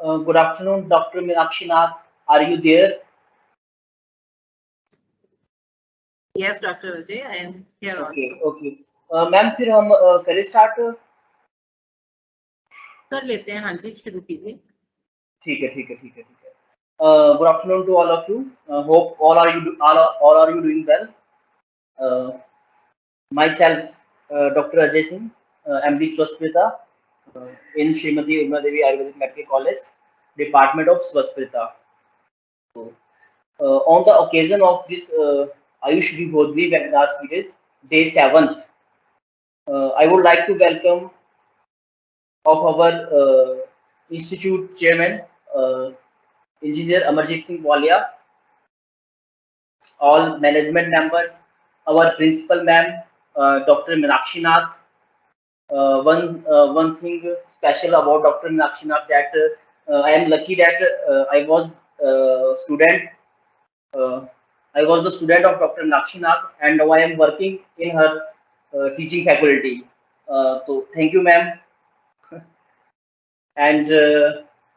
Good afternoon, Dr. Meenakshi Nath. Are you there? Yes, Dr. Vijay, I am here Okay, also. okay. Ma'am फिर हम करें start. कर लेते हैं, हाँ जी, शुरू कीजिए. ठीक है, ठीक है, ठीक है, ठीक है. Good afternoon to all of you. Hope all are you doing well. Uh, Myself, Dr. Ajay Singh, MD Swasthprita, in Srimati Uma Devi Ayurvedic Medical College, Department of Swasthprita. So, on the occasion of this Ayush Vibhodhvi webinar series, day 7th, I would like to welcome of our institute chairman, Engineer Amarjit Singh Walia, all management members, our principal ma'am, Dr. Meenakshi Nath. One thing special about Dr. Meenakshi Nath that I am lucky that I was student. Uh, I was the student of Dr. Meenakshi Nath, and now I am working in her teaching faculty. So thank you, ma'am, and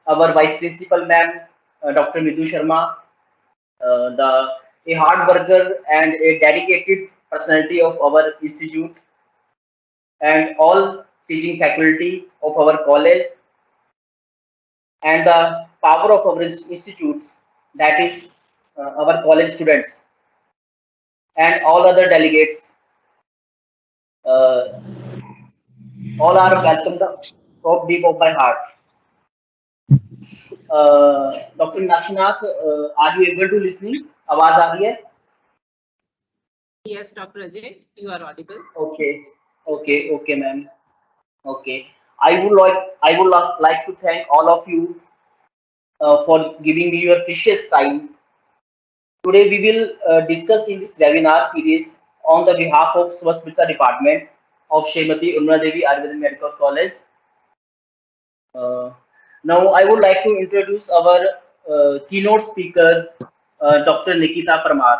our vice principal, ma'am, Dr. Midhu Sharma, the a hard worker and a dedicated personality of our institute, and all teaching faculty of our college, and the power of our institutes, that is our college students and all other delegates, uh, all are welcome the top deep of my heart. Dr. Nakshinath, are you able to listening? आवाज आ रही है? Yes, Dr. Ajay, you are audible. Okay, okay, okay, ma'am. Okay. I would like to thank all of you for giving me your precious time. Today we will discuss in this webinar series on the behalf of Swasthita Department of Srimati Urmila Devi Ayurvedic Medical College. Uh, Now I would like to introduce our keynote speaker, Dr. Nikita Parmar.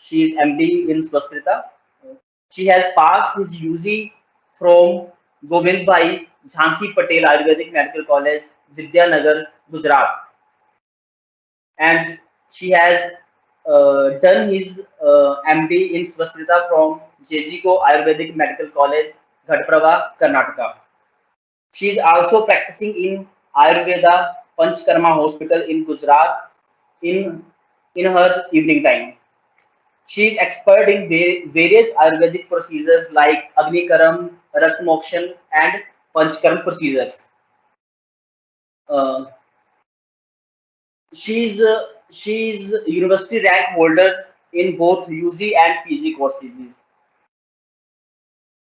She is MD in Swasthita. She has passed his UG from Govind Bhai Jhansi Patel Ayurvedic Medical College, Vidyanagar, Gujarat, and she has done his MD in Swasthita from JGCO Ayurvedic Medical College, Ghatprava, Karnataka. She is also practicing in Ayurveda Panchkarma Hospital in Gujarat in her evening time. She is expert in various Ayurvedic procedures like Agni Karam, Rath Mokshan, and Panchkaram procedures. Uh, she's university rank holder in both UG and PG courses.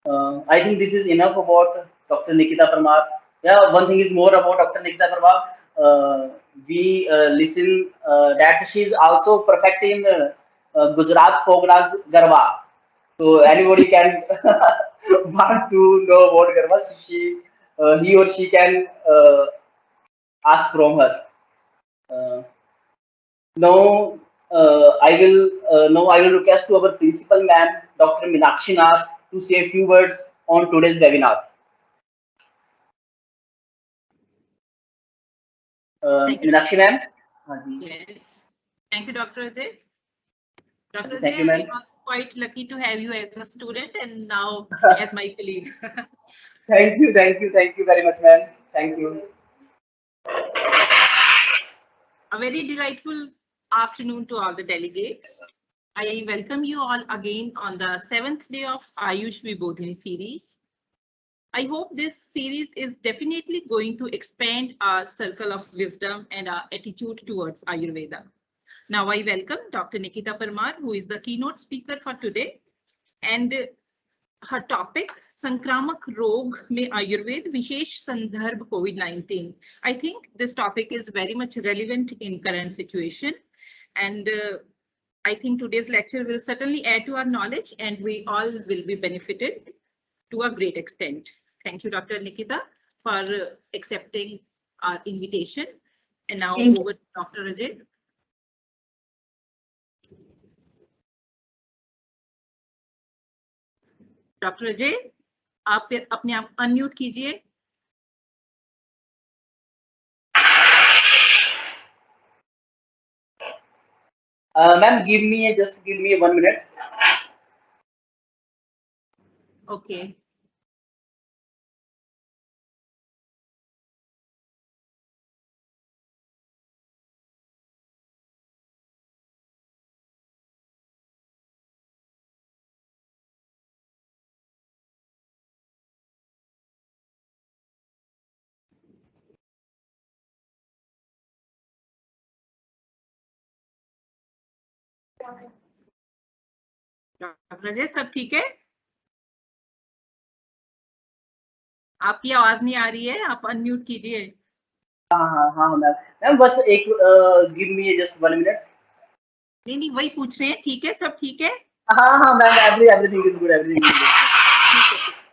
I think this is enough about Dr. Nikita Parmar. Yeah, one thing is more about Dr. Nikita Parmar. We listen that she is also perfect in Gujarat Pogras Garba. So anybody can want to know about Garba. So he or she can ask from her. Uh, now I will request to our principal ma'am, Dr. Meenakshi Nath, to say a few words on today's webinar. Thank you, Meenakshi Dr. ma'am. Ajay. हाँ जी. Yes. Thank you, Dr. Ajay. Dr. Thank you, Ajay, ma'am. I was quite lucky to have you as a student and now as my colleague. Thank you very much, ma'am. Thank you. A very delightful afternoon to all the delegates. I welcome you all again on the 7th day of Ayush Vibodhini series. I hope this series is definitely going to expand our circle of wisdom and our attitude towards Ayurveda. Now I welcome Dr. Nikita Parmar, who is the keynote speaker for today. And her topic, Sankramak Rog में Ayurved विशेष संदर्भ COVID-19. I think this topic is very much relevant in current situation. And I think today's lecture will certainly add to our knowledge and we all will be benefited to a great extent. Thank you, Dr. Nikita, for accepting our invitation. And now over to Dr. Ajay. Doctor Ajay, आप फिर अपने आप unmute कीजिए. Ma'am, give me 1 minute. Okay. Doctor Rajesh, सब ठीक है? आपकी आवाज नहीं आ रही है, आप अनम्यूट कीजिए। हाँ मैम। मैम बस एक गिव मी जस्ट 1 मिनट। नहीं नहीं, वही पूछ रहे हैं, ठीक है, सब ठीक है? हाँ ma'am, everything is good, everything is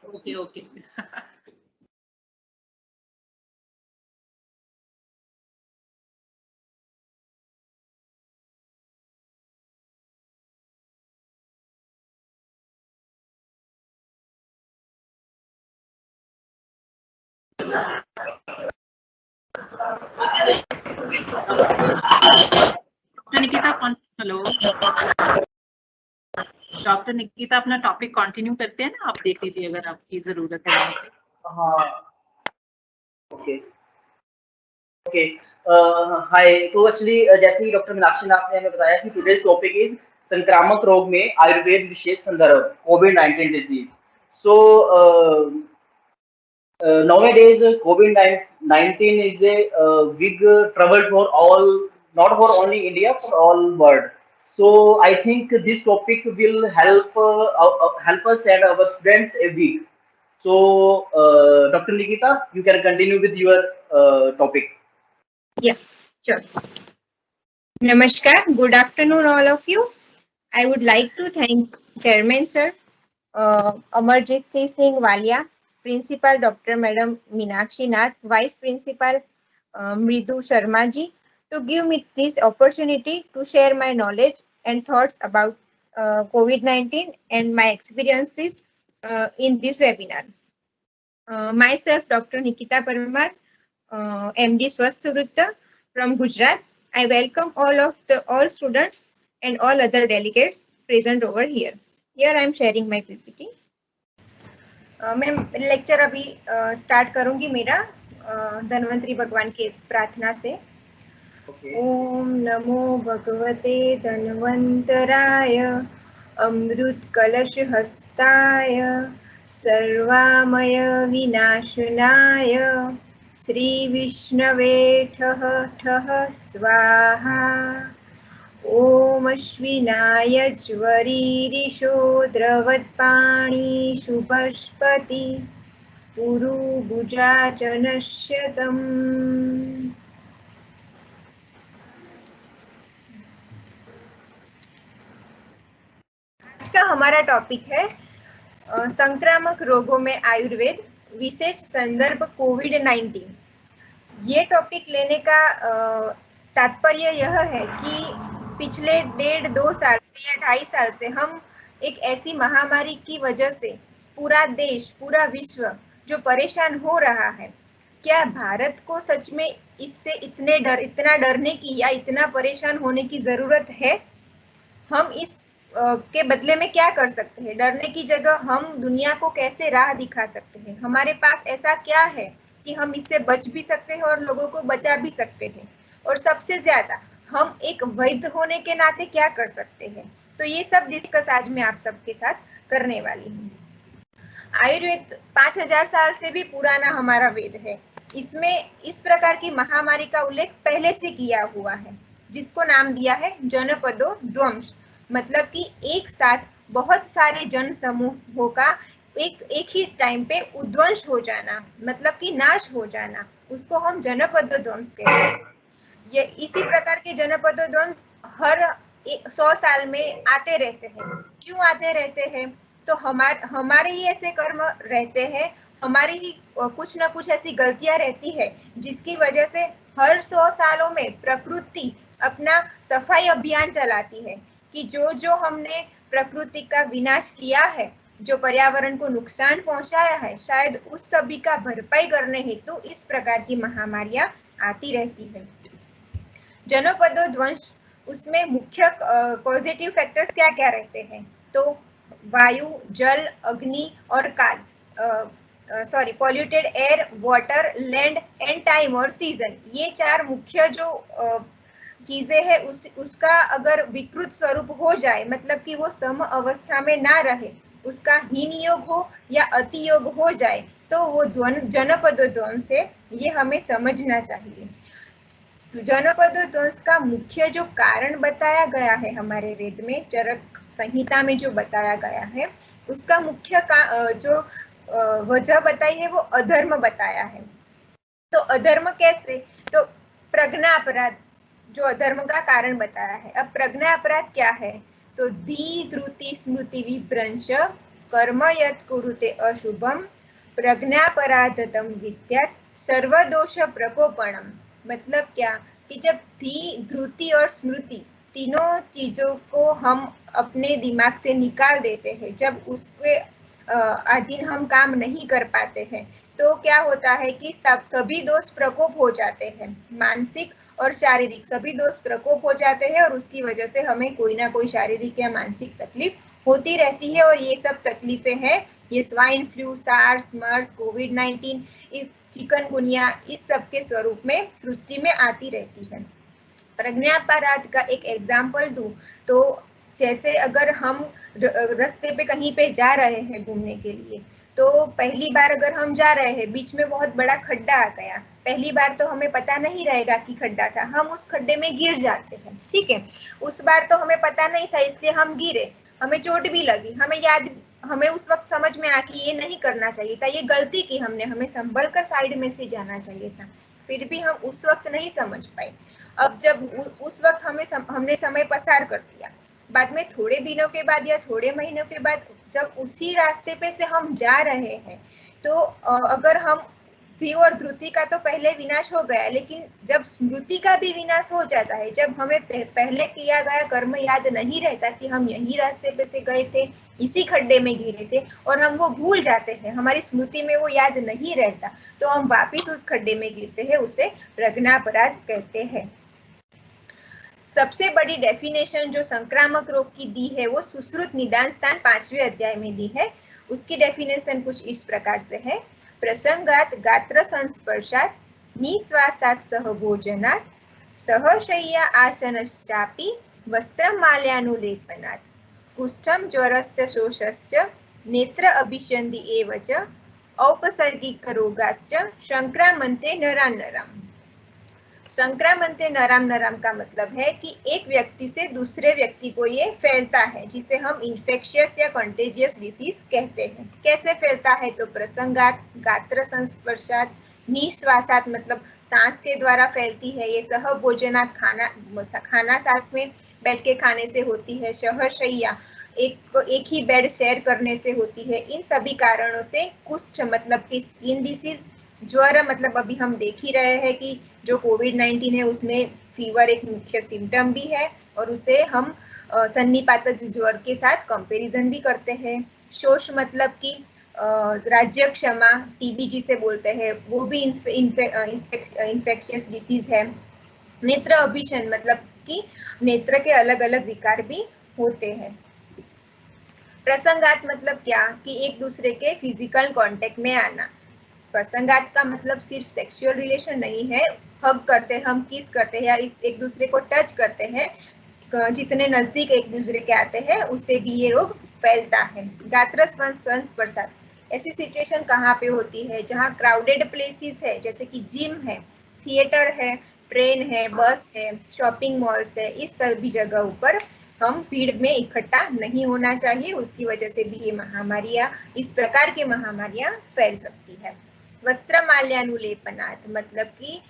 good. Okay okay. Doctor Nikita, hello doctor Nikita, अपना टॉपिक कंटिन्यू करते हैं ना, आप देख लीजिए अगर आपकी जरूरत है। हाँ ओके ओके। हाय, तो एक्चुअली जैसे ही डॉक्टर मीनाक्षी नाथ ने हमें बताया कि टुडेज टॉपिक इज संक्रामक रोग में आयुर्वेद विशेष संदर्भ, कोविड-19 disease. So nowadays COVID-19 is a big trouble for all, not for only India, for all world. So I think this topic will help us and our students a week. So Dr. Nikita, you can continue with your topic. Yeah, sure. Namaskar. Good afternoon, all of you. I would like to thank Chairman Sir, Amarjit Singh Walia, Principal Dr. Madam Meenakshi Nath, Vice Principal Mridu Sharma ji, to give me this opportunity to share my knowledge and thoughts about COVID-19 and my experiences in this webinar. Myself, Dr. Nikita Parmar, MD Swasthvrutta from Gujarat. I welcome all students and all other delegates present over here. Here I am sharing my PPT. मैं lecture अभी start करूंगी मेरा धन्वंतरी भगवान के प्रार्थना से। ओम नमो भगवते धन्वंतराय अमृत कलश हस्ताय सर्वामय विनाशनाय श्री विष्णवे ठः ठः स्वाहा। ओम अश्विनाय ज्वरीरिषो द्रवत्पाणि शुभस्पति पुरुभुजा च नश्यतम्। आज का हमारा टॉपिक है संक्रामक रोगों में आयुर्वेद विशेष संदर्भ कोविड-19। ये टॉपिक लेने का तात्पर्य यह है कि पिछले 1.5-2 साल से या 2.5 साल से हम एक ऐसी महामारी की वजह से पूरा देश, पूरा विश्व जो परेशान हो रहा है, क्या भारत को सच में इससे इतना डरने की या इतना परेशान होने की जरूरत है? हम इस के बदले में क्या कर सकते हैं? डरने की जगह हम दुनिया को कैसे राह दिखा सकते हैं? हमारे पास ऐसा क्या है कि हम इससे बच भी सकते हैं और लोगों को बचा भी सकते हैं? और सबसे ज्यादा हम एक वैद्य होने के नाते क्या कर सकते हैं? तो ये सब डिस्कस आज मैं आप सबके साथ करने वाली हूँ। आयुर्वेद 5000 साल से भी पुराना हमारा वेद है। इसमें इस प्रकार की महामारी का उल्लेख पहले से किया हुआ है, जिसको नाम दिया है जनपदो ध्वंस, मतलब कि एक साथ बहुत सारे जन समूहों का एक ही टाइम पे उध्वंस हो जाना, मतलब कि नाश हो जाना, उसको हम जनपदो ध्वंस कहते हैं। ये इसी प्रकार के जनपदो ध्वंस हर 100 साल में आते रहते हैं। क्यों आते रहते हैं? तो हमारे ही ऐसे कर्म रहते हैं, हमारी ही कुछ ना कुछ ऐसी गलतियां रहती है जिसकी वजह से हर 100 सालों में प्रकृति अपना सफाई अभियान चलाती है कि जो हमने प्रकृति का विनाश किया है, जो पर्यावरण को नुकसान पहुंचाया है, शायद उस सभी का भरपाई करने हेतु इस प्रकार की महामारियां आती रहती है। जनपदो ध्वंस उसमें मुख्य पॉजिटिव फैक्टर्स क्या क्या रहते हैं? तो वायु, जल, अग्नि और काल, polluted air, water, land and time और सीजन, ये 4 मुख्य जो चीजें हैं उसका अगर विकृत स्वरूप हो जाए, मतलब कि वो सम अवस्था में ना रहे, उसका हीन योग हो या अति योग हो जाए, तो वो जनपद ध्वंस है, ये हमें समझना चाहिए। तो जनपद ध्वंस का मुख्य जो कारण बताया गया है हमारे वेद में, चरक संहिता में जो बताया गया है, उसका मुख्य जो वजह बताई है वो अधर्म बताया है। तो अधर्म कैसे? तो प्रज्ञा अपराध जो अधर्म का कारण बताया है। अब प्रज्ञा अपराध क्या है? तो धी धृति स्मृति विभ्रंश कर्म यत् कुरुते अशुभम प्रज्ञापराधतम विद्यात् सर्वदोष प्रकोपणम। मतलब क्या कि जब धी, धृति और स्मृति तीनों चीजों को हम अपने दिमाग से निकाल देते हैं, जब उसके अधीन हम काम नहीं कर पाते हैं, तो क्या होता है कि सभी दोष प्रकोप हो जाते हैं, मानसिक और शारीरिक सभी दोष प्रकोप हो जाते हैं, और उसकी वजह से हमें कोई ना कोई शारीरिक या मानसिक तकलीफ होती रहती है। और ये सब तकलीफें हैं, ये स्वाइन फ्लू, सार्स, मर्स, कोविड-19, चिकनगुनिया, इस सब के स्वरूप में सृष्टि में आती रहती है। प्रज्ञापराध का एक एग्जाम्पल दूं तो जैसे अगर हम रास्ते पे कहीं पे जा रहे हैं घूमने के लिए, तो पहली बार अगर हम जा रहे हैं, बीच में बहुत बड़ा खड्डा आ गया, पहली बार तो हमें पता नहीं रहेगा कि खड्डा था, हम उस खड्डे में गिर जाते हैं, ठीक है। उस बार तो हमें पता नहीं था, इसलिए हम गिरे, हमें चोट भी लगी, हमें उस वक्त समझ में आ कि ये नहीं करना चाहिए था, ये गलती की हमने, हमें संभल कर साइड में से जाना चाहिए था, फिर भी हम उस वक्त नहीं समझ पाए। अब जब उस वक्त हमने समय पसार कर दिया, बाद में थोड़े दिनों के बाद या थोड़े महीनों के बाद जब उसी रास्ते पे से हम जा रहे हैं, तो अगर हम धी और धृति का तो पहले विनाश हो गया, लेकिन जब स्मृति का भी विनाश हो जाता है, जब हमें पहले किया गया कर्म याद नहीं रहता कि हम यही रास्ते पे से गए थे, इसी खड्डे में गिरे थे, और हम वो भूल जाते हैं, हमारी स्मृति में वो याद नहीं रहता, तो हम वापिस उस खड्डे में गिरते हैं, उसे प्रज्ञापराध कहते हैं। सबसे बड़ी डेफिनेशन जो संक्रामक रोग की दी है वो सुश्रुत निदान स्थान 5वें अध्याय में दी है। उसकी डेफिनेशन कुछ इस प्रकार से है: प्रसंगात गात्र संस्पर्शात निश्वासात सह भोजनात सहशय्या आसनश्चापि वस्त्रं माल्यानुलेपनात् कुष्ठं ज्वरश्च शोषश्च नेत्र अभिसंधि एव च औपसर्गिक रोगाश्च संक्रामन्ते नरान्नरम्। संक्रामन्ते नराम नराम का मतलब है कि एक व्यक्ति से दूसरे व्यक्ति को ये फैलता है, जिसे हम इन्फेक्शियस या कंटेजियस डिसीज कहते हैं। कैसे फैलता है? तो प्रसंगात, गात्र संस्पर्शात, निश्वासात मतलब सांस के द्वारा फैलती है, ये सह भोजनात खाना साथ में बैठ के खाने से होती है, सहशय्या एक ही बेड शेयर करने से होती है। इन सभी कारणों से कुष्ठ मतलब कि स्किन डिसीज, ज्वर मतलब अभी हम देख ही रहे हैं कि जो कोविड-19 है उसमें फीवर एक मुख्य सिम्टम भी है, और उसे हम सन्निपात ज्वर के साथ कंपैरिजन भी करते हैं। शोष मतलब कि राज्य क्षमा, टीबी जिसे बोलते हैं, वो भी इन्फेक्शियस डिसीज है। नेत्र अभिशन मतलब कि नेत्र के अलग अलग विकार भी होते हैं। प्रसंगात मतलब क्या कि एक दूसरे के फिजिकल कांटेक्ट में आना। प्रसंगात का मतलब सिर्फ सेक्सुअल रिलेशन नहीं है, हग करते हैं, हम किस करते हैं या एक दूसरे को टच करते हैं, जितने नजदीक एक दूसरे के आते हैं उससे भी ये रोग फैलता है। गात्र संस्पर्शात ऐसी सिचुएशन कहाँ पे होती है? जहाँ क्राउडेड प्लेसेस है, जैसे कि जिम है, थिएटर है, ट्रेन है, बस है, शॉपिंग मॉल्स है, इस सभी जगह पर हम भीड़ में इकट्ठा नहीं होना चाहिए, उसकी वजह से भी ये महामारियां, इस प्रकार की महामारियां फैल सकती है। वस्त्र माल्यानुलेपनात् मतलब कि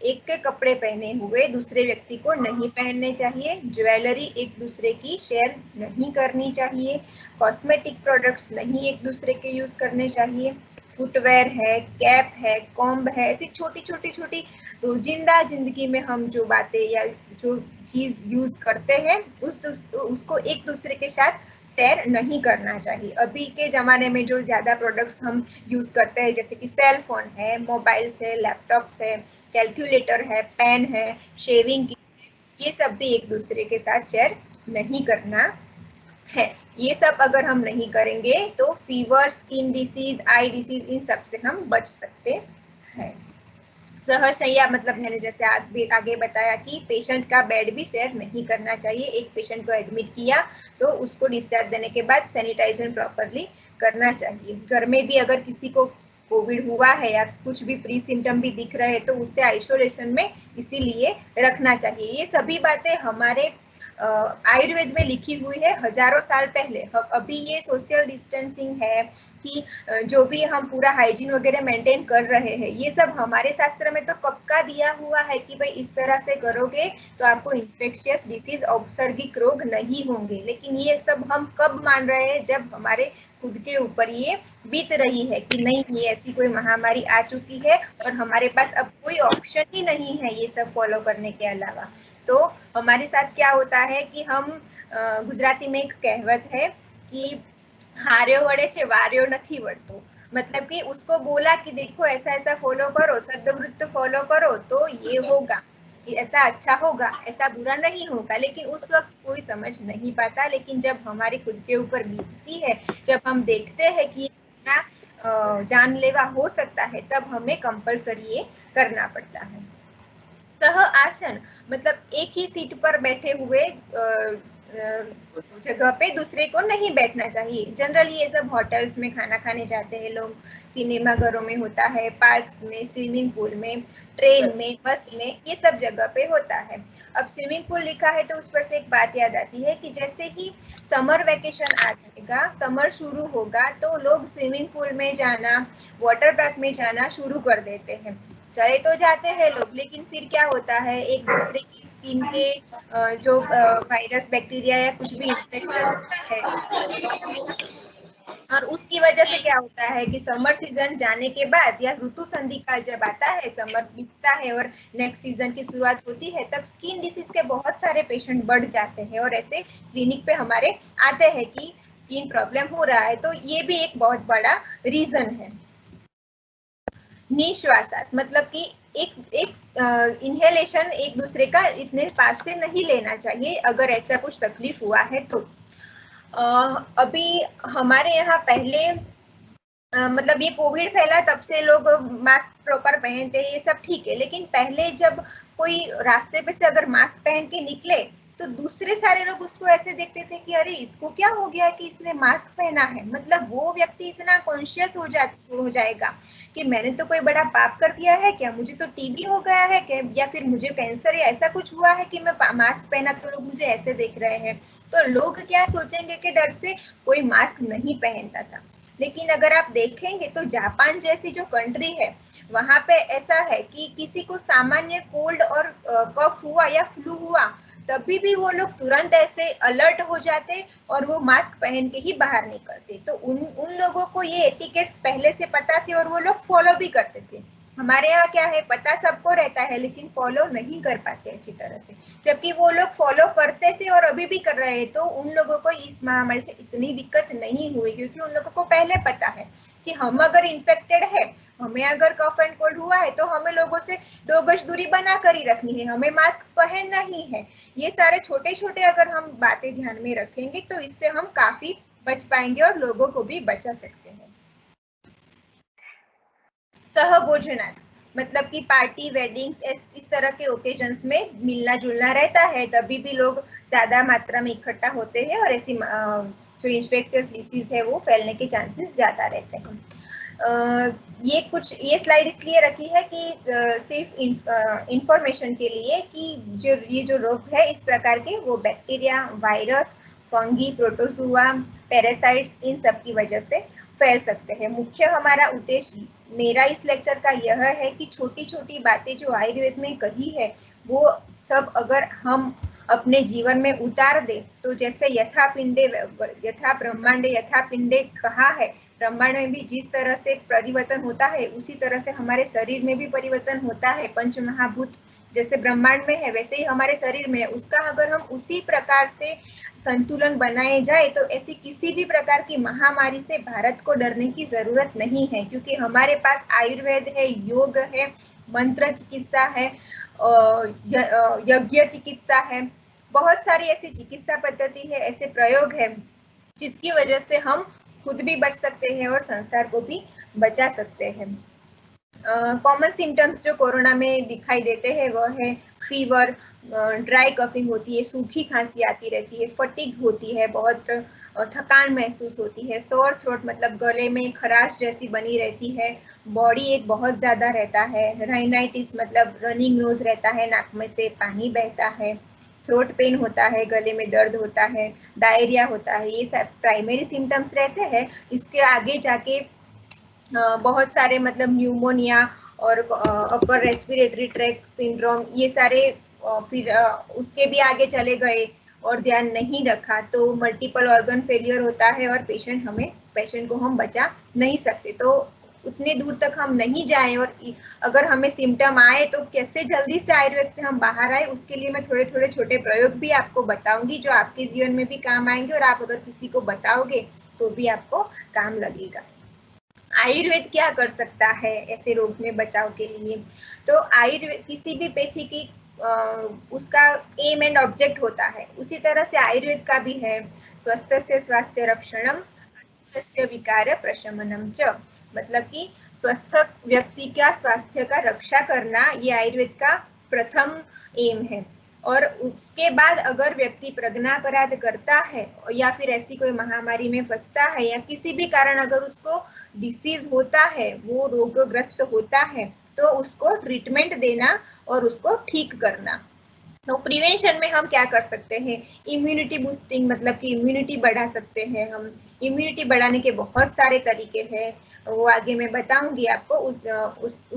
एक के कपड़े पहने हुए दूसरे व्यक्ति को नहीं पहनने चाहिए। ज्वेलरी एक दूसरे की शेयर नहीं करनी चाहिए। कॉस्मेटिक प्रोडक्ट्स नहीं एक दूसरे के यूज करने चाहिए। फुटवेयर है, कैप है, कॉम्ब है, ऐसी छोटी छोटी रोजिंदा जिंदगी में हम जो बातें या जो चीज यूज करते हैं उसको एक दूसरे के साथ शेयर नहीं करना चाहिए। अभी के ज़माने में जो ज़्यादा प्रोडक्ट्स हम यूज़ करते हैं, जैसे कि सेल फोन है, मोबाइल्स है, लैपटॉप्स है, कैलकुलेटर है, पेन है, शेविंग की ये सब भी एक दूसरे के साथ शेयर नहीं करना है। ये सब अगर हम नहीं करेंगे तो फीवर, स्किन डिसीज, आई डिसीज, इन सब से हम बच सकते हैं। सहशैया मतलब मैंने जैसे आगे बताया कि पेशेंट का बेड भी शेयर नहीं करना चाहिए। एक पेशेंट को एडमिट किया तो उसको डिस्चार्ज देने के बाद सैनिटाइजेशन प्रॉपरली करना चाहिए। घर में भी अगर किसी को कोविड हुआ है या कुछ भी प्री सिम्टम भी दिख रहे हैं तो उससे आइसोलेशन में इसीलिए रखना चाहिए। ये सभी बातें हमारे आयुर्वेद में लिखी हुई है हजारों साल पहले। अभी ये सोशल डिस्टेंसिंग है कि जो भी हम पूरा हाइजीन वगैरह मेंटेन कर रहे हैं, ये सब हमारे शास्त्र में तो कब का दिया हुआ है कि भाई इस तरह से करोगे तो आपको इन्फेक्शियस डिसीज, औसर्गिक रोग नहीं होंगे। लेकिन ये सब हम कब मान रहे हैं? जब हमारे खुद के ऊपर ये बीत रही है कि नहीं, ये ऐसी कोई महामारी आ चुकी है और हमारे पास अब कोई ऑप्शन ही नहीं है ये सब फॉलो करने के अलावा। तो हमारे साथ क्या होता है कि हम गुजराती में एक कहावत है कि हार्यो वड़े छे वार्यो नहीं वड़तो, मतलब कि उसको बोला कि देखो ऐसा ऐसा फॉलो करो, सद्वृत्त फॉलो करो तो ये होगा, ऐसा अच्छा होगा, ऐसा बुरा नहीं होगा। लेकिन उस वक्त कोई समझ नहीं पाता। लेकिन जब हमारे खुद के ऊपर बीतती है, जब हम देखते हैं कि जानलेवा हो सकता है, तब हमें कंपलसरी ये करना पड़ता है। सह आसन मतलब एक ही सीट पर बैठे हुए जगह पे दूसरे को नहीं बैठना चाहिए। जनरली ये सब होटल्स में खाना खाने जाते हैं लोग, सिनेमा घरों में होता है, पार्क्स में, स्विमिंग पूल में, ट्रेन में, बस में, ये सब जगह पे होता है। अब स्विमिंग पूल लिखा है तो उस पर से एक बात याद आती है कि जैसे ही समर वेकेशन आ जाएगा, समर शुरू होगा, तो लोग स्विमिंग पूल में जाना, वाटर पार्क में जाना शुरू कर देते हैं। चले तो जाते हैं लोग, लेकिन फिर क्या होता है, एक दूसरे की स्किन के जो वायरस, बैक्टीरिया या कुछ भी इन्फेक्शन होता है, और उसकी वजह से क्या होता है कि समर सीजन जाने के बाद या ऋतु संधि काल जब आता है, समर बीतता है और नेक्स्ट सीजन की शुरुआत होती है, तब स्किन डिसीज के बहुत सारे पेशेंट बढ़ जाते हैं और ऐसे क्लिनिक पे हमारे आते हैं कि स्किन प्रॉब्लम हो रहा है। तो ये भी एक बहुत बड़ा रीजन है। निश्वासात मतलब कि एक इनहेलेशन एक दूसरे का इतने पास से नहीं लेना चाहिए अगर ऐसा कुछ तकलीफ हुआ है तो। अभी हमारे यहाँ पहले मतलब ये कोविड फैला तब से लोग मास्क प्रॉपर पहनते हैं, ये सब ठीक है। लेकिन पहले जब कोई रास्ते पे से अगर मास्क पहन के निकले तो दूसरे सारे लोग उसको ऐसे देखते थे कि अरे इसको क्या हो गया कि इसने मास्क पहना है। मतलब वो व्यक्ति इतना कॉन्शियस हो जाएगा कि मैंने तो कोई बड़ा पाप कर दिया है क्या, मुझे तो टीबी हो गया है क्या, या फिर मुझे कैंसर या ऐसा कुछ हुआ है कि मैं मास्क पहना तो लोग मुझे ऐसे देख रहे हैं। तो लोग क्या सोचेंगे के डर से कोई मास्क नहीं पहनता था। लेकिन अगर आप देखेंगे तो जापान जैसी जो कंट्री है, वहां पे ऐसा है कि किसी को सामान्य कोल्ड और कफ हुआ या फ्लू हुआ तभी भी वो लोग तुरंत ऐसे अलर्ट हो जाते और वो मास्क पहन के ही बाहर निकलते। तो उन लोगों को ये एटिकेट्स पहले से पता थे और वो लोग फॉलो भी करते थे। हमारे यहाँ क्या है, पता सबको रहता है लेकिन फॉलो नहीं कर पाते अच्छी तरह से, जबकि वो लोग फॉलो करते थे और अभी भी कर रहे हैं। तो उन लोगों को इस महामारी से इतनी दिक्कत नहीं हुई क्योंकि उन लोगों को पहले पता है कि हम अगर इन्फेक्टेड है, हमें अगर कफ एंड कोल्ड हुआ है तो हमें लोगों से 2 गज दूरी बना कर ही रखनी है, हमें मास्क पहनना ही है। ये सारे छोटे छोटे अगर हम बातें ध्यान में रखेंगे तो इससे हम काफी बच पाएंगे और लोगों को भी बचा सकते हैं। सहभोजनात् मतलब कि पार्टी, वेडिंग्स, इस तरह के ओकेजन्स में मिलना जुलना रहता है, तभी भी लोग ज्यादा मात्रा में इकट्ठा होते हैं और ऐसी जो इन्फेक्शियस डिसीज है वो फैलने के चांसेस ज्यादा रहते हैं। ये स्लाइड इसलिए रखी है कि सिर्फ इंफॉर्मेशन के लिए कि ये जो रोग है इस प्रकार के, वो bacteria, virus, fungi, protozoa, parasites, इन सब की वजह से फैल सकते हैं। मुख्य हमारा उद्देश्य मेरा इस लेक्चर का यह है कि छोटी छोटी बातें जो आयुर्वेद में कही है वो सब अगर हम अपने जीवन में उतार दे तो जैसे यथा पिंडे यथा ब्रह्मांडे यथा पिंडे कहा है, ब्रह्मांड में भी जिस तरह से परिवर्तन होता है उसी तरह से हमारे शरीर में भी परिवर्तन होता है। पंच महाभूत जैसे ब्रह्मांड में है वैसे ही हमारे शरीर में है, उसका अगर हम उसी प्रकार से संतुलन बनाए जाए तो ऐसी किसी भी प्रकार की महामारी से भारत को डरने की जरूरत नहीं है, क्योंकि हमारे पास आयुर्वेद है, योग है, मंत्र चिकित्सा है, यज्ञ चिकित्सा है, बहुत सारी ऐसी चिकित्सा पद्धति है, ऐसे प्रयोग है जिसकी वजह से हम खुद भी बच सकते हैं और संसार को भी बचा सकते हैं। कॉमन सिम्टम्स जो कोरोना में दिखाई देते हैं वह है फीवर, ड्राई कफिंग होती है, सूखी खांसी आती रहती है, फटीग होती है, बहुत थकान महसूस होती है, सोर थ्रोट मतलब गले में खराश जैसी बनी रहती है, बॉडी एक बहुत ज्यादा रहता है, राइनाइटिस मतलब रनिंग नोज रहता है, नाक में से पानी बहता है, थ्रोट पेन होता है, गले में दर्द होता है, डायरिया होता है, ये सब प्राइमरी सिम्टम्स रहते हैं। इसके आगे जाके बहुत सारे मतलब न्यूमोनिया और अपर रेस्पिरेटरी ट्रैक्ट सिंड्रोम, ये सारे फिर उसके भी आगे चले गए और ध्यान नहीं रखा तो मल्टीपल ऑर्गन फेलियर होता है और पेशेंट को हम बचा नहीं सकते। तो उतने दूर तक हम नहीं जाएं और अगर हमें सिम्टम आए तो कैसे जल्दी से आयुर्वेद से हम बाहर आए, उसके लिए मैं थोड़े थोड़े छोटे प्रयोग भी आपको बताऊंगी जो आपके जीवन में भी काम आएंगे और आप अगर किसी को बताओगे तो भी आपको काम लगेगा। आयुर्वेद क्या कर सकता है ऐसे रोग में बचाव के लिए? तो आयुर्वेद किसी भी पैथी की उसका एम एंड ऑब्जेक्ट होता है, उसी तरह से आयुर्वेद का भी है। स्वस्थ से स्वास्थ्य रक्षणम, विकार प्रशमनम च, मतलब कि स्वस्थ व्यक्ति का स्वास्थ्य का रक्षा करना ये आयुर्वेद का प्रथम एम है। और उसके बाद अगर व्यक्ति प्रज्ञापराध करता है या फिर ऐसी कोई महामारी में फंसता है या किसी भी कारण अगर उसको डिसीज होता है, वो रोगग्रस्त होता है, तो उसको ट्रीटमेंट देना और उसको ठीक करना। तो प्रिवेंशन में हम क्या कर सकते हैं? इम्यूनिटी बूस्टिंग मतलब कि इम्यूनिटी बढ़ा सकते हैं हम। इम्यूनिटी बढ़ाने के बहुत सारे तरीके हैं, वो आगे मैं बताऊंगी आपको।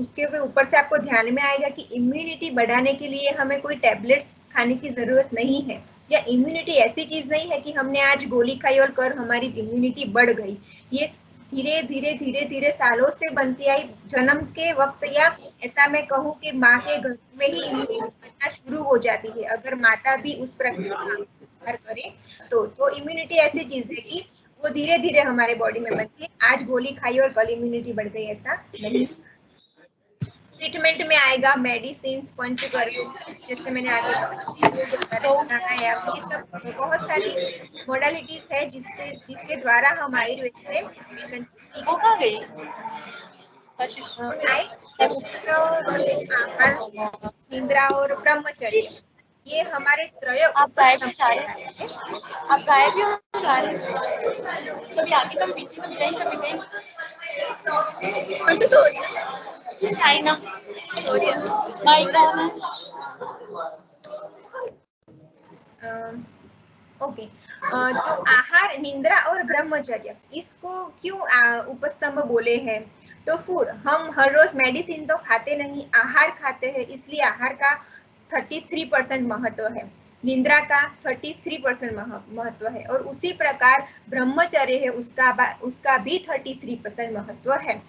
उसके ऊपर से आपको ध्यान में आएगा कि इम्यूनिटी बढ़ाने के लिए हमें कोई टैबलेट्स खाने की जरूरत नहीं है, या इम्यूनिटी ऐसी चीज नहीं है कि हमने आज गोली खाई और कर हमारी इम्यूनिटी बढ़ गई। ये धीरे धीरे धीरे धीरे सालों से बनती आई। जन्म के वक्त या ऐसा मैं कहूँ कि माँ के घर में ही इम्यूनिटी बनना शुरू हो जाती है अगर माता भी उस प्रकार करे तो इम्यूनिटी ऐसी चीज है कि वो धीरे धीरे हमारे बॉडी में बनती है। आज गोली खाई और कल इम्यूनिटी बढ़ गई ऐसा नहीं। ट्रीटमेंट में आएगा मेडिसिन, पंचकर्म, जैसे मैंने आगे प्राणायाम, ये सब बहुत सारी मोडालिटीज है जिसके द्वारा हम आयुर्वेद से पेशेंट निद्रा और ब्रह्मचर्य, ये हमारे त्रय ओके। तो आहार, निद्रा और ब्रह्मचर्य, इसको क्यों उपस्तंभ बोले हैं? तो फूड, हम हर रोज मेडिसिन तो खाते नहीं, आहार खाते हैं, इसलिए आहार का 33% महत्व है, निद्रा का 33% महत्व है, और उसी प्रकार ब्रह्मचर्य है उसका भी 33% महत्व है।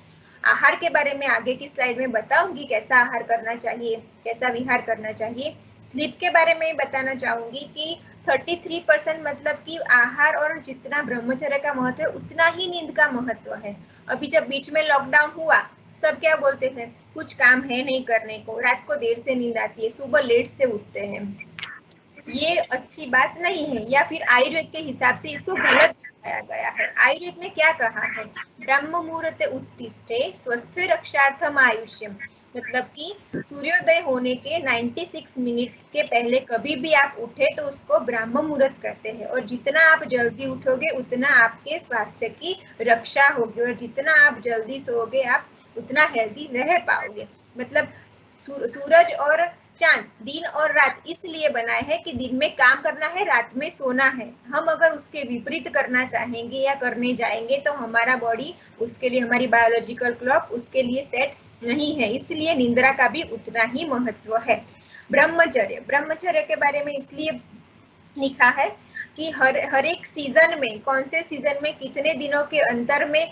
आहार के बारे में आगे की स्लाइड में बताऊंगी कैसा आहार करना चाहिए, कैसा विहार करना चाहिए। स्लीप के बारे में बताना चाहूंगी कि 33% मतलब कि आहार और जितना ब्रह्मचर्य का महत्व है उतना ही नींद का महत्व है। अभी जब बीच में लॉकडाउन हुआ, सब क्या बोलते हैं, कुछ काम है नहीं करने को, रात को देर से नींद आती है, सुबह लेट से उठते हैं, ये अच्छी बात नहीं है, या फिर आयुर्वेद के हिसाब से इसको गलत बताया गया है। आयुर्वेद में क्या कहा है? ब्रह्म मुहूर्ते उत्तिष्ठे स्वस्थ रक्षार्थम आयुष्यम, मतलब कि सूर्योदय होने के 96 मिनट के पहले कभी भी आप उठे तो उसको ब्रह्म मुहूर्त कहते हैं, और जितना आप जल्दी उठोगे उतना आपके स्वास्थ्य की रक्षा होगी, और जितना आप जल्दी सोओगे आप उतना हेल्दी रह पाओगे। मतलब सूरज और चांद, दिन और रात इसलिए बनाए हैं कि दिन में काम करना है, रात में सोना है। हम अगर उसके विपरीत करना चाहेंगे या करने जाएंगे तो हमारा बॉडी उसके लिए, हमारी बायोलॉजिकल क्लॉक उसके लिए सेट नहीं है, इसलिए निद्रा का भी उतना ही महत्व है। ब्रह्मचर्य, ब्रह्मचर्य के बारे में इसलिए लिखा है कि हर एक सीजन में, कौन से सीजन में कितने दिनों के अंतर में